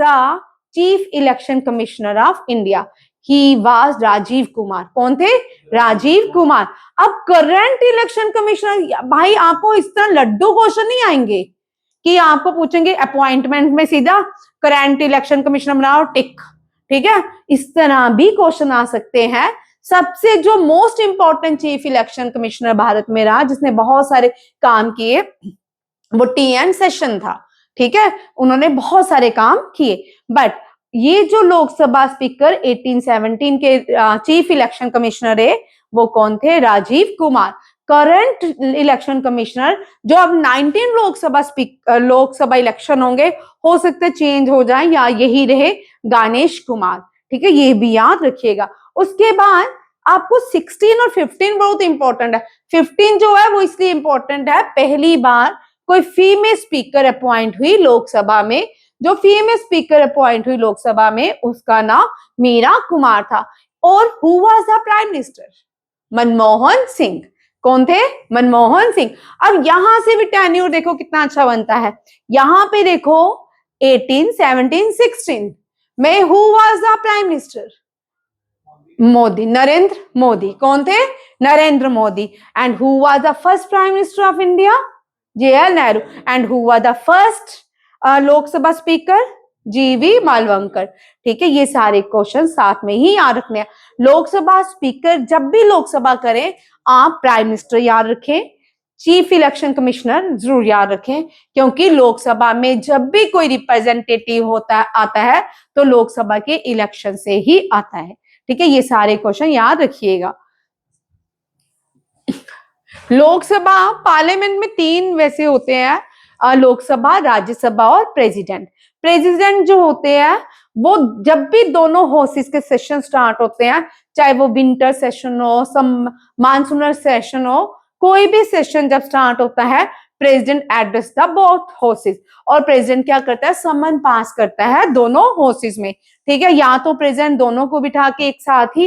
the chief election commissioner of India? He was Rajiv Kumar. कौन थे? राजीव कुमार। अब करंट इलेक्शन कमिश्नर, भाई आपको इस तरह लड्डू क्वेश्चन नहीं आएंगे कि आपको पूछेंगे अपॉइंटमेंट में सीधा करंट इलेक्शन कमिश्नर बनाओ टिक। ठीक है, इस तरह भी क्वेश्चन आ सकते हैं। सबसे जो most important chief election commissioner Bharat में रहा, जिसने बहुत सारे काम किए, वो टी.एन. सेशन था। ठीक है, उन्होंने बहुत सारे काम किए। बट ये जो लोकसभा स्पीकर 18, 17 के चीफ इलेक्शन कमिश्नर है, वो कौन थे? Rajiv Kumar. Current election commissioner जो अब 19 लोकसभा इलेक्शन होंगे, हो सकता है चेंज हो जाए या यही रहे, गणेश कुमार। ठीक है, ये भी याद रखिएगा। उसके बाद आपको 16 और 15 बहुत इंपॉर्टेंट है। 15 जो है वो इसलिए इंपॉर्टेंट है, पहली बार कोई फीमेल स्पीकर अपॉइंट हुई लोकसभा में। जो फीमेल स्पीकर अपॉइंट हुई लोकसभा में उसका नाम मीरा कुमार था। और who was the prime minister? Manmohan Singh. कौन थे? मनमोहन सिंह। अब यहां से भी टेन्योर देखो कितना अच्छा बनता है। यहां पे देखो 18, 17, 16 में who was the prime minister? Modi, Narendra Modi. कौन थे? Narendra Modi. And who was the first prime minister of India? JL Nehru. And who was the first Lok Sabha speaker? GV Mavalankar. ठीक है, ये सारे क्वेश्चन साथ में ही याद रखने हैं। लोकसभा स्पीकर, जब भी लोकसभा करें आप प्राइम मिनिस्टर याद रखें, चीफ इलेक्शन कमिश्नर जरूर याद रखें, क्योंकि लोकसभा में जब भी कोई रिप्रेजेंटेटिव आता है तो लोकसभा के इलेक्शन से ही आता है। ठीक है, ये सारे क्वेश्चन याद रखिएगा। लोकसभा, पार्लियामेंट में 3 वैसे होते हैं, लोकसभा, राज्यसभा और प्रेसिडेंट। प्रेसिडेंट जो होते हैं वो जब भी दोनों हाउसेस के सेशन स्टार्ट होते हैं, चाहे वो विंटर सेशन हो, मानसूनर सेशन हो, कोई भी सेशन जब स्टार्ट होता है, president address the both houses. और प्रेसिडेंट क्या करता है? समन पास करता है दोनों हाउसेस में। ठीक है, या तो प्रेसिडेंट दोनों को बिठा के एक साथ ही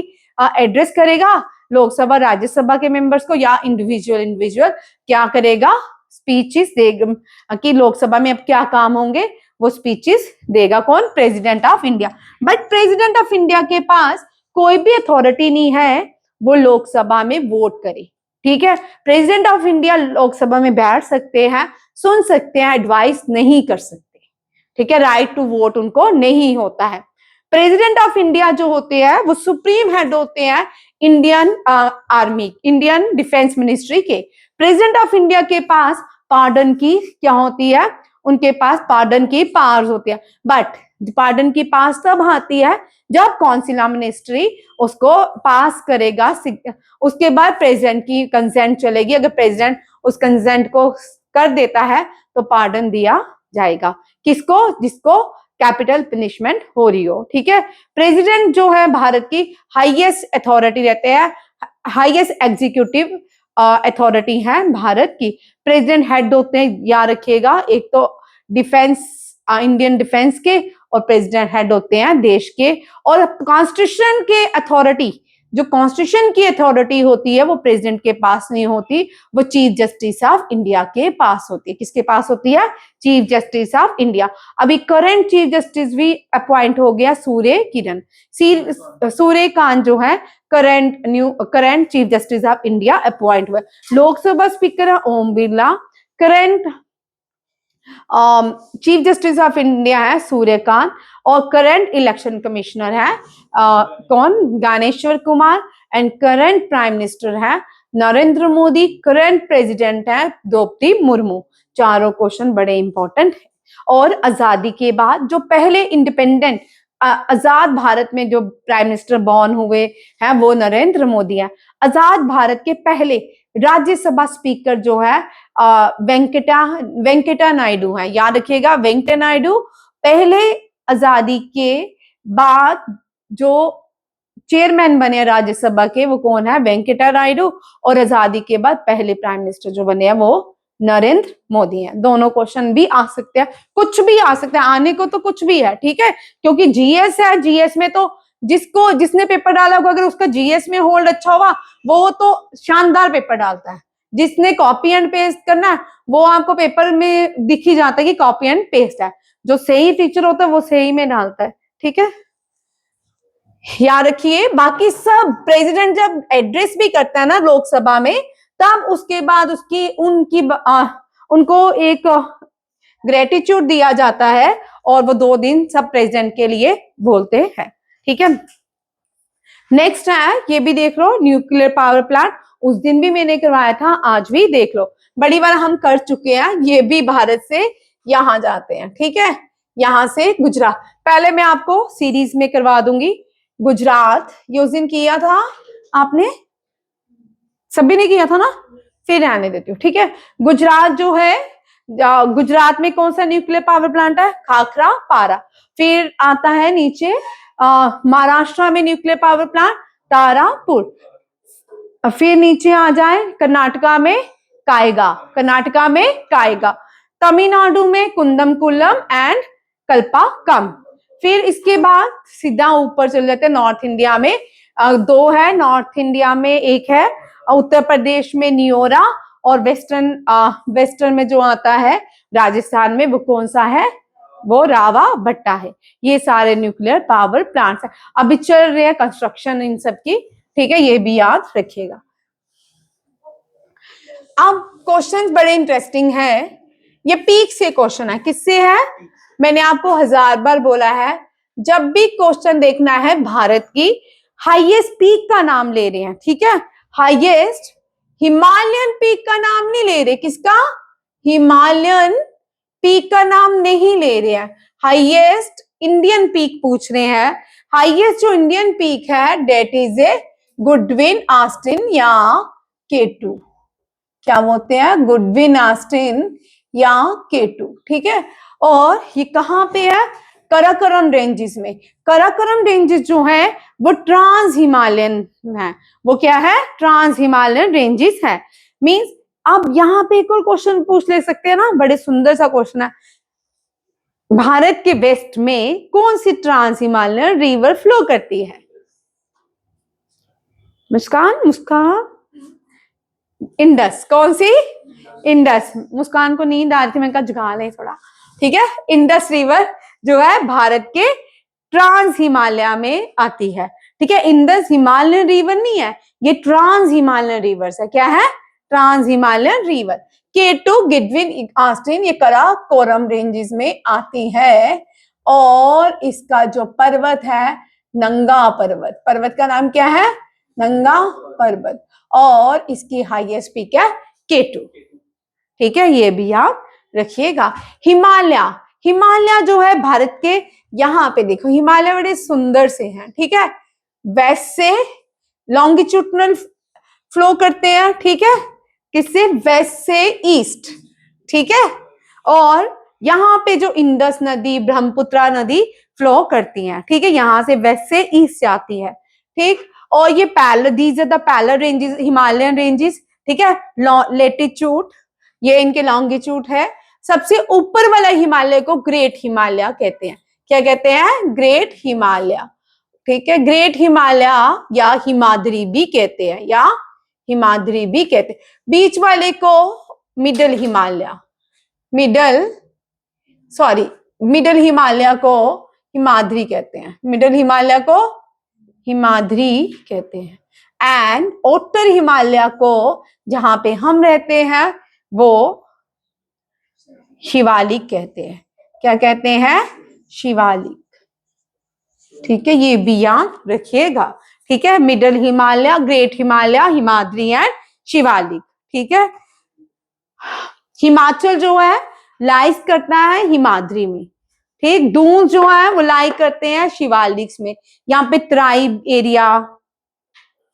एड्रेस करेगा, लोकसभा राज्यसभा के मेंबर्स को, या इंडिविजुअल क्या करेगा? स्पीचेस देगा कि लोकसभा में अब क्या काम होंगे, वो स्पीचेस देगा। कौन? President of India. But president of India के पास कोई भी अथॉरिटी नहीं है वो लोकसभा में वोट करे। ठीक है, प्रेसिडेंट ऑफ इंडिया लोकसभा में बैठ सकते हैं, सुन सकते हैं, एडवाइस नहीं कर सकते। ठीक है, राइट टू वोट उनको नहीं होता है। प्रेसिडेंट ऑफ इंडिया जो होते हैं वो सुप्रीम हेड होते हैं Indian army, Indian defence ministry के। प्रेसिडेंट ऑफ इंडिया के पास पार्डन की क्या होती है? उनके पास पार्डन की पावर्स होती है। बट पार्डन की पास तब आती है जब काउंसिल ऑफ मिनिस्ट्री उसको पास करेगा, उसके बाद प्रेसिडेंट की कंसेंट चलेगी। अगर प्रेसिडेंट उस कंसेंट को कर देता है तो पार्डन दिया जाएगा। किसको? जिसको कैपिटल पनिशमेंट हो रही हो। ठीक है, प्रेसिडेंट जो है भारत की हाईएस्ट अथॉरिटी रहते हैं, हाईएस्ट एग्जीक्यूटिव अथॉरिटी है भारत की। प्रेसिडेंट हेड होते हैं, याद रखिएगा, एक तो डिफेंस, इंडियन डिफेंस के, और प्रेसिडेंट हेड होते हैं देश के। और कॉन्स्टिट्यूशन के अथॉरिटी, जो कॉन्स्टिट्यूशन की अथॉरिटी होती है वो प्रेसिडेंट के पास नहीं होती, वो चीफ जस्टिस ऑफ इंडिया के पास होती है। किसके पास होती है? Chief justice of India. अभी करंट चीफ जस्टिस भी अपॉइंट हो गया सूर्य किरण, सूर्यकांत जो है current chief justice of India appoint हुए। लोकसभा स्पीकर है Om Birla, current chief justice of India है सूर्यकांत, और करंट इलेक्शन कमिश्नर है कौन? Gyaneshwar Kumar. And current prime minister है नरेंद्र मोदी। करंट प्रेसिडेंट है द्रौपदी मुर्मू। चारों क्वेश्चन बड़े इंपॉर्टेंट है। और आजादी के बाद जो पहले इंडिपेंडेंट आजाद भारत में जो प्राइम मिनिस्टर बॉर्न हुए हैं वो नरेंद्र मोदी है। आजाद भारत के पहले राज्यसभा स्पीकर जो है वेंकटा नायडू है। याद रखिएगा, वेंकटा नायडू। पहले आजादी के बाद जो चेयरमैन बने राज्यसभा के वो कौन है? वेंकटा नायडू। और आजादी के बाद पहले प्राइम मिनिस्टर जो बने हैं वो नरेंद्र मोदी हैं। दोनों क्वेश्चन भी आ सकते हैं, कुछ भी आ सकते हैं, आने को तो कुछ भी है। ठीक है, क्योंकि जीएस है, जीएस में तो जिसने पेपर डाला होगा अगर उसका जीएस में होल्ड अच्छा हुआ वो तो शानदार पेपर डालता है। जिसने कॉपी एंड पेस्ट करना है वो आपको पेपर में दिख ही जाता है कि कॉपी एंड पेस्ट है। जो सही टीचर होता है वो सही में डालता है। ठीक है, याद रखिए। बाकी सब प्रेसिडेंट जब एड्रेस भी करता है ना लोकसभा में, तब उसके बाद उनको एक ग्रेटिट्यूड दिया जाता है और वो 2 दिन सब प्रेसिडेंट के लिए बोलते हैं। ठीक है, नेक्स्ट है, ये भी देख लो, न्यूक्लियर पावर प्लांट। उस दिन भी मैंने करवाया था, आज भी देख लो, बड़ी बार हम कर चुके हैं। ये भी भारत से यहां जाते हैं। ठीक है, यहां से गुजरात। पहले मैं आपको सीरीज में करवा दूंगी। गुजरात ये उस दिन किया था आपने, सभी ने किया था ना, फिर रहने देती हूँ। ठीक है, गुजरात जो है, गुजरात में कौन सा न्यूक्लियर पावर प्लांट है? खाखरा पारा। फिर आता है नीचे महाराष्ट्र में न्यूक्लियर पावर प्लांट तारापुर। फिर नीचे आ जाए कर्नाटका में कायगा, कर्नाटका में कायगा। तमिलनाडु में कुंदमकुलम एंड कल्पाकम। फिर इसके बाद सीधा ऊपर चले जाते हैं नॉर्थ इंडिया में। 2 है नॉर्थ इंडिया में, एक है उत्तर प्रदेश में नियोरा, और वेस्टर्न में जो आता है राजस्थान में वो कौन सा है? वो रावा भट्टा है। ये सारे न्यूक्लियर पावर प्लांट्स है। अभी चल रही है कंस्ट्रक्शन इन सब की, ठीक है, ये भी याद रखिएगा। अब क्वेश्चन बड़े इंटरेस्टिंग है। ये पीक से क्वेश्चन है। किससे है? मैंने आपको 1000 बार बोला है, जब भी क्वेश्चन देखना है भारत की हाईएस्ट पीक का नाम ले रहे हैं, ठीक है, हाईएस्ट हिमालयन पीक का नाम नहीं ले रहे। किसका? हिमालयन पीक का नाम नहीं ले रहे हैं, हाईएस्ट इंडियन पीक पूछ रहे हैं। हाईएस्ट जो इंडियन पीक है that is a Godwin Austen या K2। क्या बोलते हैं? गुडविन ऑस्टिन या K2, ठीक है। और ये कहां पे है? कराकोरम रेंजेस में। कराकोरम रेंजेस जो है वो ट्रांस हिमालयन है। वो क्या है? ट्रांस हिमालयन रेंजेस है। मींस अब यहां पे एक और क्वेश्चन पूछ ले सकते हैं ना, बड़े सुंदर सा क्वेश्चन है। भारत के वेस्ट में कौन सी ट्रांस हिमालयन रिवर फ्लो करती है? मुस्कान, मुस्कान, इंडस। कौन सी? इंडस। मुस्कान को नींद आ रही थी, मैंने कहा जगा ले थोड़ा, ठीक है। इंडस रिवर जो है भारत के ट्रांस हिमालय में आती है, ठीक है। इंडस हिमालयन रिवर नहीं है, ये ट्रांस हिमालयन रिवर्स है। क्या है? Trans Himalayan river. K2 Godwin Austen ये कराकोरम रेंजेस में आती है। और इसका जो पर्वत है नंगा पर्वत, पर्वत का नाम क्या है? नंगा पर्वत। और इसकी हाईएस्ट पीक है K2, ठीक है, ये भी आप रखिएगा। हिमालय, हिमालय जो है भारत के, यहां पे देखो हिमालय बड़े सुंदर से हैं, ठीक है। वेस्ट से लॉन्गिट्यूडनल फ्लो करते हैं, ठीक है। किससे? वेस्ट से ईस्ट, ठीक है। और यहाँ पे जो इंडस नदी, ब्रह्मपुत्रा नदी फ्लो करती हैं, ठीक है, यहां से वेस्ट से ईस्ट जाती है, ठीक। और ये parallel, these are the parallel ranges, Himalayan ranges, ठीक है। लेटिट्यूड, ये इनके लॉन्गिट्यूड है। सबसे ऊपर वाला हिमालय को ग्रेट हिमालय कहते हैं। क्या कहते हैं? ग्रेट हिमालय, ठीक है। ग्रेट हिमालय या हिमाद्री भी कहते हैं, या हिमाद्री भी कहते हैं। बीच वाले को मिडल हिमालय, मिडल हिमालय को हिमाद्री कहते हैं। मिडल हिमालय को हिमाद्री कहते हैं। एंड उत्तर हिमालय को, जहां पे हम रहते हैं, वो शिवालिक कहते हैं। क्या कहते हैं? शिवालिक, ठीक है, ये भी याद रखिएगा, ठीक है। Middle Himalaya, great Himalaya, Himadri and Shivalik, ठीक है। हिमाचल जो है लाइक करता है हिमाद्री में, ठीक। दून जो है वो लाइक करते हैं शिवालिक में। यहाँ पे ट्राइब एरिया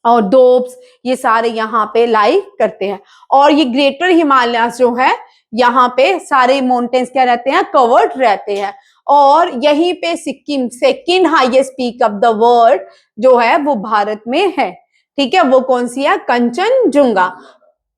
और दोब्स ये सारे यहाँ पे लाइक करते हैं। और ये ग्रेटर हिमालय जो है यहाँ पे सारे माउंटेन्स क्या रहते हैं? कवर्ड रहते हैं। और यहीं पे Sikkim, second highest peak of the world जो है वो भारत में है, ठीक है। वो कौन सी है? कंचनजुंगा।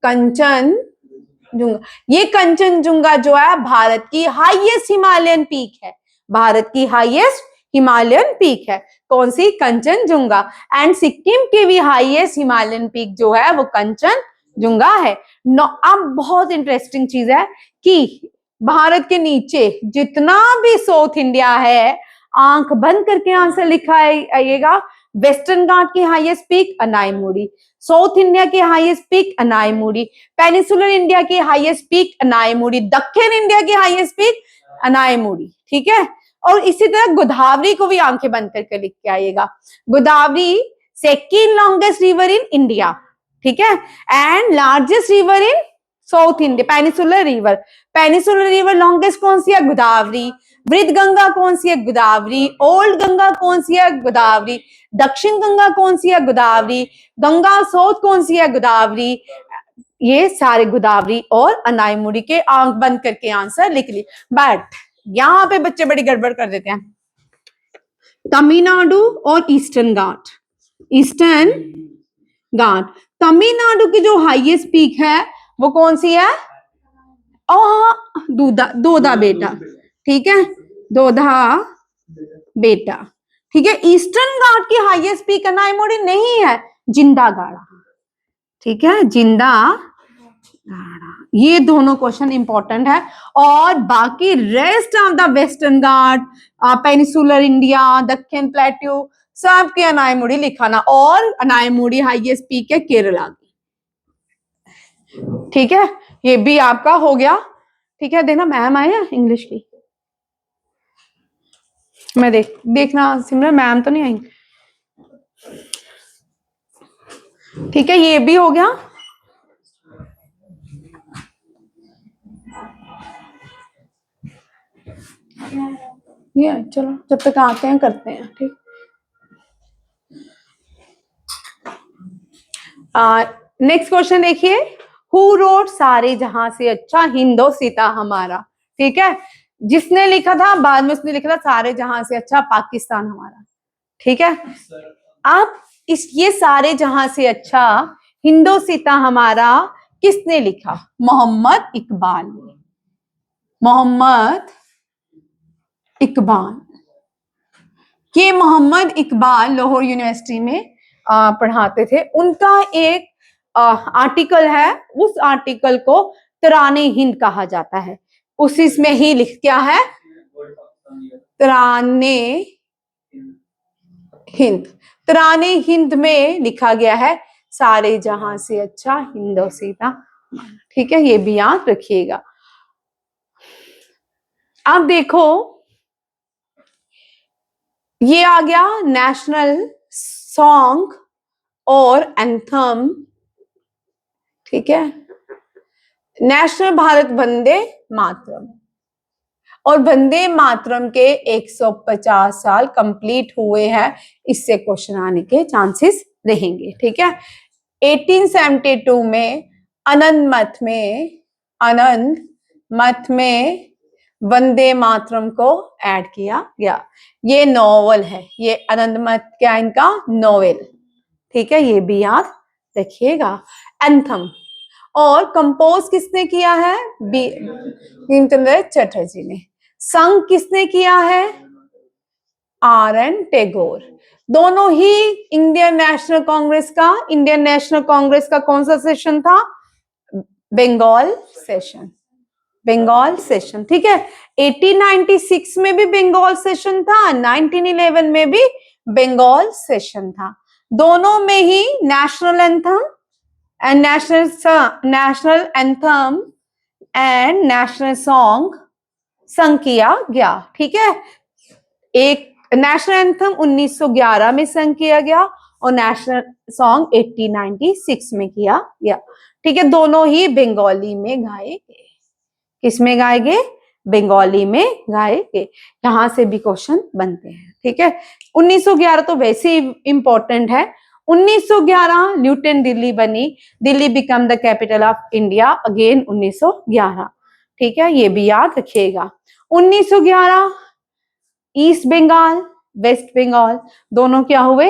कंचनजुंगा, ये कंचनजुंगा जो है भारत की हाईएस्ट हिमालयन पीक है। भारत की हाईएस्ट हिमालयन पीक है कौन सी? कंचनजुंगा। एंड सिक्किम की भी हाईएस्ट हिमालयन पीक जो है वो कंचनजुंगा है। अब बहुत इंटरेस्टिंग चीज है कि भारत के नीचे जितना भी साउथ इंडिया है, आंख बंद करके आंसर लिखा आइएगा। वेस्टर्न घाट की highest peak Anamudi, south India की highest peak Anamudi, peninsular India की हाईएस्ट पीक अनाईमुड़ी, दक्षिण इंडिया की हाईएस्ट पीक अनाईमुड़ी, ठीक है। और इसी तरह गोदावरी को भी आंखें बंद करके लिख के आइएगा। Godavari second longest river in India, ठीक है, and largest river in south India. Peninsular river longest कौन सी है? गोदावरी। वृद्ध गंगा कौन सी है? गोदावरी। ओल्ड गंगा कौन सी है? गोदावरी। दक्षिण गंगा कौन सी है? गोदावरी। गंगा साउथ कौन सी है? गोदावरी। ये सारे गोदावरी और अनाईमुड़ी के आंख बंद करके आंसर लिख लिए। बट यहाँ पे बच्चे बड़ी गड़बड़ कर देते हैं। तमिलनाडु और ईस्टर्न घाट, तमिलनाडु की जो हाईएस्ट पीक है वो कौन सी है? दोदा बेटा, ठीक है, दोदा बेटा, ठीक है। ईस्टर्न घाट की हाईएस्ट पीक अनाईमुड़ी नहीं है, जिंदा गाड़ा, ठीक है, जिंदा गाड़ा, ये दोनों क्वेश्चन इंपॉर्टेंट है। और बाकी rest of the western Ghat, peninsular India, Deccan plateau, सबके अनायमुड़ी लिखाना। और अनायमुड़ी हाईएस्ट पीक है केरला की। ठीक है, ये भी आपका हो गया। ठीक है, देखना मैम आए हैं इंग्लिश की। मैं देखना सिमरन, मैम तो नहीं आई। ठीक है, ये भी हो गया। ये चलो जब तक आते हैं करते हैं। ठीक, नेक्स्ट क्वेश्चन देखिए, हु रोट सारे जहां से अच्छा हिंदोसिता हमारा। ठीक है, जिसने लिखा था, बाद में उसने लिखा था सारे जहां से अच्छा पाकिस्तान हमारा। ठीक है, अब ये सारे जहां से अच्छा हिंदोसिता हमारा किसने लिखा? मोहम्मद इकबाल ने। मोहम्मद इकबाल, ये मोहम्मद इकबाल लाहौर यूनिवर्सिटी में पढ़ाते थे। उनका एक आर्टिकल है, उस आर्टिकल को तराने हिंद कहा जाता है। उसी में ही लिख क्या है? तराने हिंद। तराने हिंद में लिखा गया है सारे जहां से अच्छा हिंदोसिता। ठीक है, ये भी याद रखिएगा। अब देखो, ये आ गया नेशनल सॉन्ग और एंथम। ठीक है, नेशनल भारत वंदे मातरम। और वंदे मातरम के 150 साल कंप्लीट हुए हैं, इससे क्वेश्चन आने के चांसेस रहेंगे। ठीक है, 1872 में आनंद मठ में वंदे मातरम को ऐड किया गया। ये नॉवल है, ये आनंद मठ क्या इनका नॉवेल। ठीक है, ये भी याद रखिएगा। एंथम और कंपोज किसने किया है? बंकिमचंद्र चटर्जी ने। संग किसने किया है? RN टैगोर। दोनों ही इंडियन नेशनल कांग्रेस का कौन सा सेशन था? बंगाल सेशन। ठीक है, 1896 में भी बंगाल सेशन था, 1911 में भी बंगाल सेशन था। दोनों में ही national anthem and national song sung किया गया। ठीक है, एक नेशनल एंथम 1911 में संग किया गया और नेशनल सॉन्ग 1896 में किया गया। ठीक है, दोनों ही बंगाली में गाए गए। किस में गाए गए? बंगाली में गाए गए। यहां से भी क्वेश्चन बनते हैं। ठीक है, 1911 तो वैसे ही इंपॉर्टेंट है। 1911 ल्यूटेन दिल्ली बनी, Delhi become the capital of India again 1911। ठीक है, ये भी याद रखिएगा। 1911 ईस्ट बंगाल वेस्ट बंगाल दोनों क्या हुए?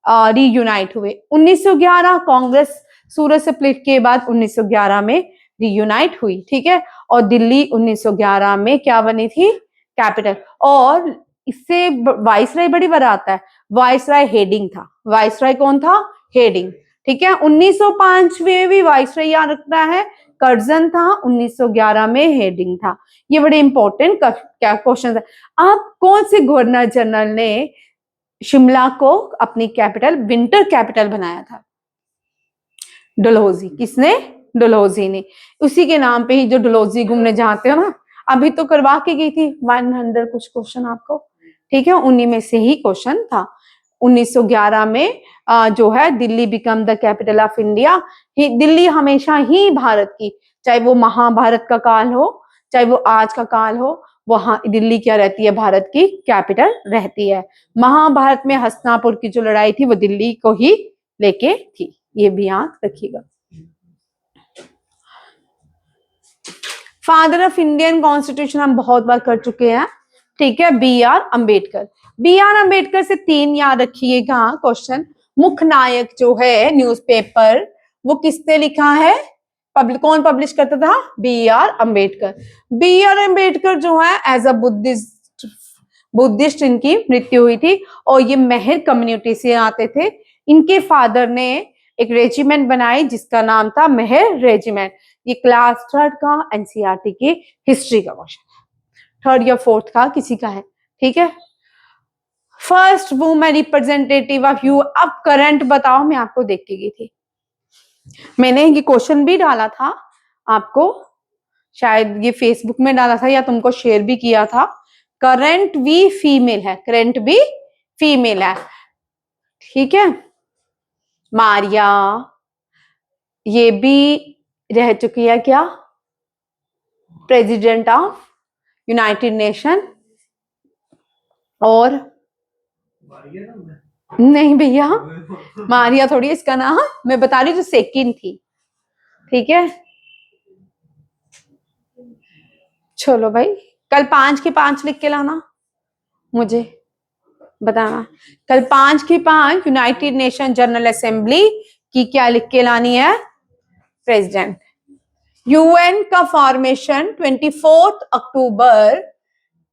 रीयूनाइट हुए। 1911 कांग्रेस सूरत स्प्लिट के बाद 1911 में रीयूनाइट हुई। ठीक है, और दिल्ली 1911 में क्या बनी थी? कैपिटल। और इससे वाइसराय बड़ी बात है, वाइसराय हेडिंग था। वाइसराय कौन था? हेडिंग। ठीक है, 1905 में भी वाइसराय याद रखना है, कर्जन था। 1911 में हेडिंग था। ये बड़े इंपॉर्टेंट क्या क्वेश्चन है। अब कौन से गवर्नर जनरल ने शिमला को अपनी कैपिटल, विंटर कैपिटल बनाया था? डलहौजी। किसने? डलहौजी ने। उसी के नाम पे ही जो डलहौजी घूमने जाते हो ना, अभी तो करवा के गई थी 100 कुछ क्वेश्चन आपको। ठीक है, उन्हीं में से ही क्वेश्चन था। 1911 में जो है Delhi become the capital of India. Delhi हमेशा ही भारत की, चाहे वो महाभारत का काल हो चाहे वो आज का काल हो, वहां दिल्ली क्या रहती है? भारत की कैपिटल रहती है। महाभारत में हस्तिनापुर की जो लड़ाई थी वो दिल्ली को ही लेके थी। ये भी याद रखिएगा। फादर ऑफ इंडियन कॉन्स्टिट्यूशन हम बहुत बार कर चुके हैं। ठीक है, BR अम्बेडकर। BR अम्बेडकर से 3 याद रखिएगा क्वेश्चन। मुख्य नायक जो है न्यूज़पेपर, वो किसने लिखा है? कौन पब्लिश करता था? BR अम्बेडकर। BR अम्बेडकर जो है एज अ बुद्धिस्ट इनकी मृत्यु हुई थी और ये मेहर कम्युनिटी से आते थे। इनके फादर ने एक रेजिमेंट बनाई जिसका नाम था मेहर रेजिमेंट। ये क्लास थर्ड का एनसीईआरटी की हिस्ट्री का क्वेश्चन है, थर्ड या फोर्थ का किसी का है, ठीक है। First women representative of you, अब करंट बताओ, मैं आपको देख के गई थी, मैंने ये क्वेश्चन भी डाला था आपको, शायद ये फेसबुक में डाला था या तुमको शेयर भी किया था। करंट भी फीमेल है, करंट भी फीमेल है, ठीक है। मारिया ये भी रह चुकी है क्या, प्रेसिडेंट ऑफ यूनाइटेड नेशन। और नहीं भैया, मारिया थोड़ी इसका नाम, मैं बता रही हूँ जो सेकंड थी, ठीक है। चलो भाई, कल 5 की 5 लिख के लाना, मुझे बताना कल 5 की 5 यूनाइटेड नेशन जनरल असेंबली की क्या लिख के लानी है, प्रेसिडेंट। यूएन का फॉर्मेशन 24 अक्टूबर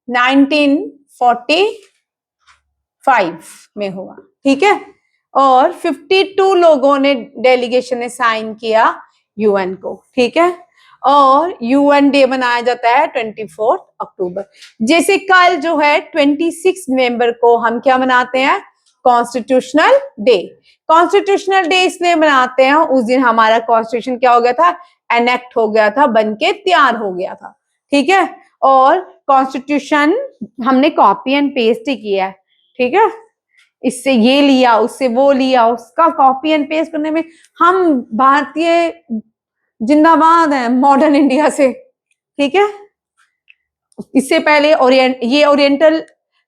1945 में हुआ, ठीक है। और 52 लोगों ने, डेलीगेशन ने साइन किया यूएन को, ठीक है। और यूएन डे मनाया जाता है 24 अक्टूबर। जैसे कल जो है 26 नवंबर को हम क्या मनाते हैं, कॉन्स्टिट्यूशनल डे। कॉन्स्टिट्यूशनल डे इसलिए मनाते हैं, उस दिन हमारा कॉन्स्टिट्यूशन क्या हो गया था, एनेक्ट हो गया था, बनके तैयार हो गया था, ठीक है। और कॉन्स्टिट्यूशन हमने कॉपी एंड पेस्ट ही किया है, ठीक है। इससे ये लिया, उससे वो लिया, उसका कॉपी एंड पेस्ट करने में हम भारतीय जिंदाबाद है मॉडर्न इंडिया से, ठीक है। इससे पहले ये ओरिएंटल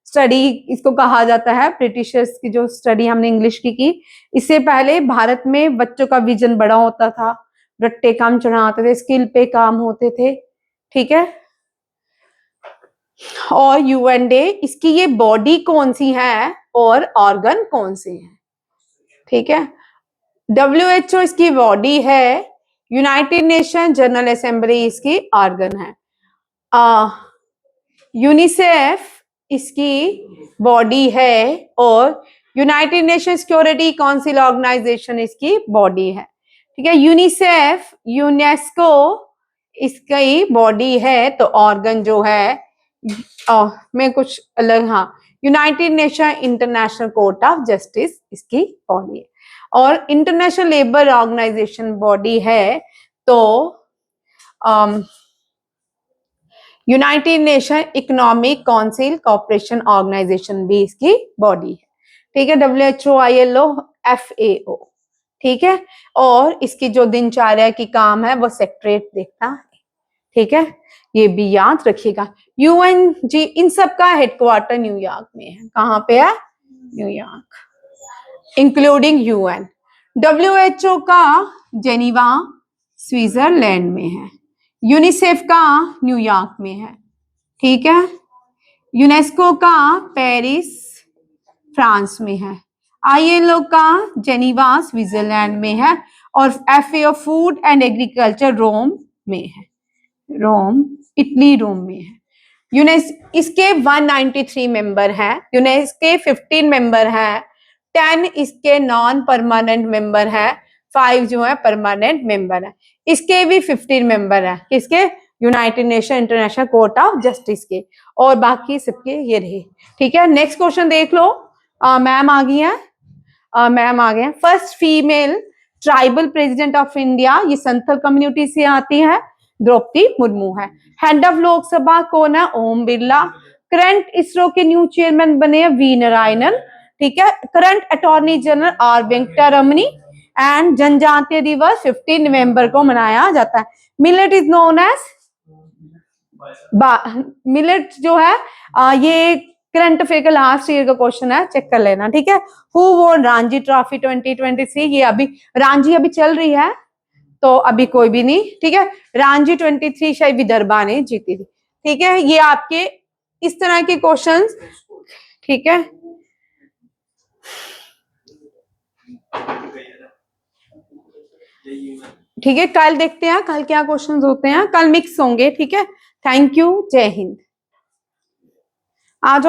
स्टडी इसको कहा जाता है, ब्रिटिशर्स की जो स्टडी हमने इंग्लिश की। इससे पहले भारत में बच्चों का विजन बड़ा होता था, रट्टे काम चढ़ाते थे, स्किल पे काम होते थे, ठीक है। और यूएन डे, इसकी ये बॉडी कौन सी है और ऑर्गन कौन से हैं, ठीक है। WHO इसकी बॉडी है, यूनाइटेड नेशन जनरल असेंबली इसकी ऑर्गन है, यूनिसेफ इसकी बॉडी है, और United Nation Security Council Organisation इसकी बॉडी है, ठीक है। यूनिसेफ, यूनेस्को इसकी बॉडी है, तो ऑर्गन जो है में कुछ अलग, हाँ, United Nation International Court of Justice इसकी बॉडी है, और इंटरनेशनल लेबर ऑर्गेनाइजेशन बॉडी है, तो United Nation Economic Council cooperation organisation भी इसकी बॉडी है, ठीक है। WHO, ILO, FAO, ठीक है। और इसकी जो दिनचर्या की काम है वो सेक्रेटरीट देखता है, ठीक है, ये भी याद रखिएगा। यूएन जी, इन सब का हेडक्वार्टर न्यूयॉर्क में है, कहाँ पे है, न्यूयॉर्क, इंक्लूडिंग यूएन। WHO का जेनीवा स्विट्जरलैंड में है, यूनिसेफ का न्यूयॉर्क में है, ठीक है। यूनेस्को का पेरिस फ्रांस में है, ILO का जेनीवा स्विट्जरलैंड में है, और FAO फूड एंड एग्रीकल्चर रोम में है, रोम इटली, रोम में है। इसके 193 मेंबर हैं, यूनेस्को के 15 मेंबर हैं, 10 इसके नॉन परमानेंट मेंबर हैं, 5 जो है परमानेंट मेंबर है। इसके भी 15 मेंबर हैं, किसके, United Nation International Court of justice के, और बाकी सबके ये रहे, ठीक है। नेक्स्ट क्वेश्चन देख लो, मैम आ गई है, मैम आ गए। First female tribal president of India, ये संथल कम्युनिटी से आती है, द्रौपदी मुर्मू है। हेड ऑफ लोकसभा कौन है, ओम बिरला। करंट इसरो के न्यू चेयरमैन बने हैं वी नारायणन, ठीक है। Current attorney general R Venkataramani. And जनजातीय दिवस 15 नवंबर को मनाया जाता है। Millet is known as, millet जो है ये करंट अफेयर का लास्ट ईयर का क्वेश्चन है, चेक कर लेना, ठीक है। हु वोन रणजी ट्रॉफी 2023, ये अभी रणजी अभी चल रही है, तो अभी कोई भी नहीं, ठीक है। रणजी 23 शायद विदर्भा ने जीती थी, ठीक है। ये आपके इस तरह के क्वेश्चंस, ठीक है। ठीक है, कल देखते हैं कल क्या क्वेश्चंस होते हैं, कल मिक्स होंगे, ठीक है। थैंक यू, जय हिंद। आज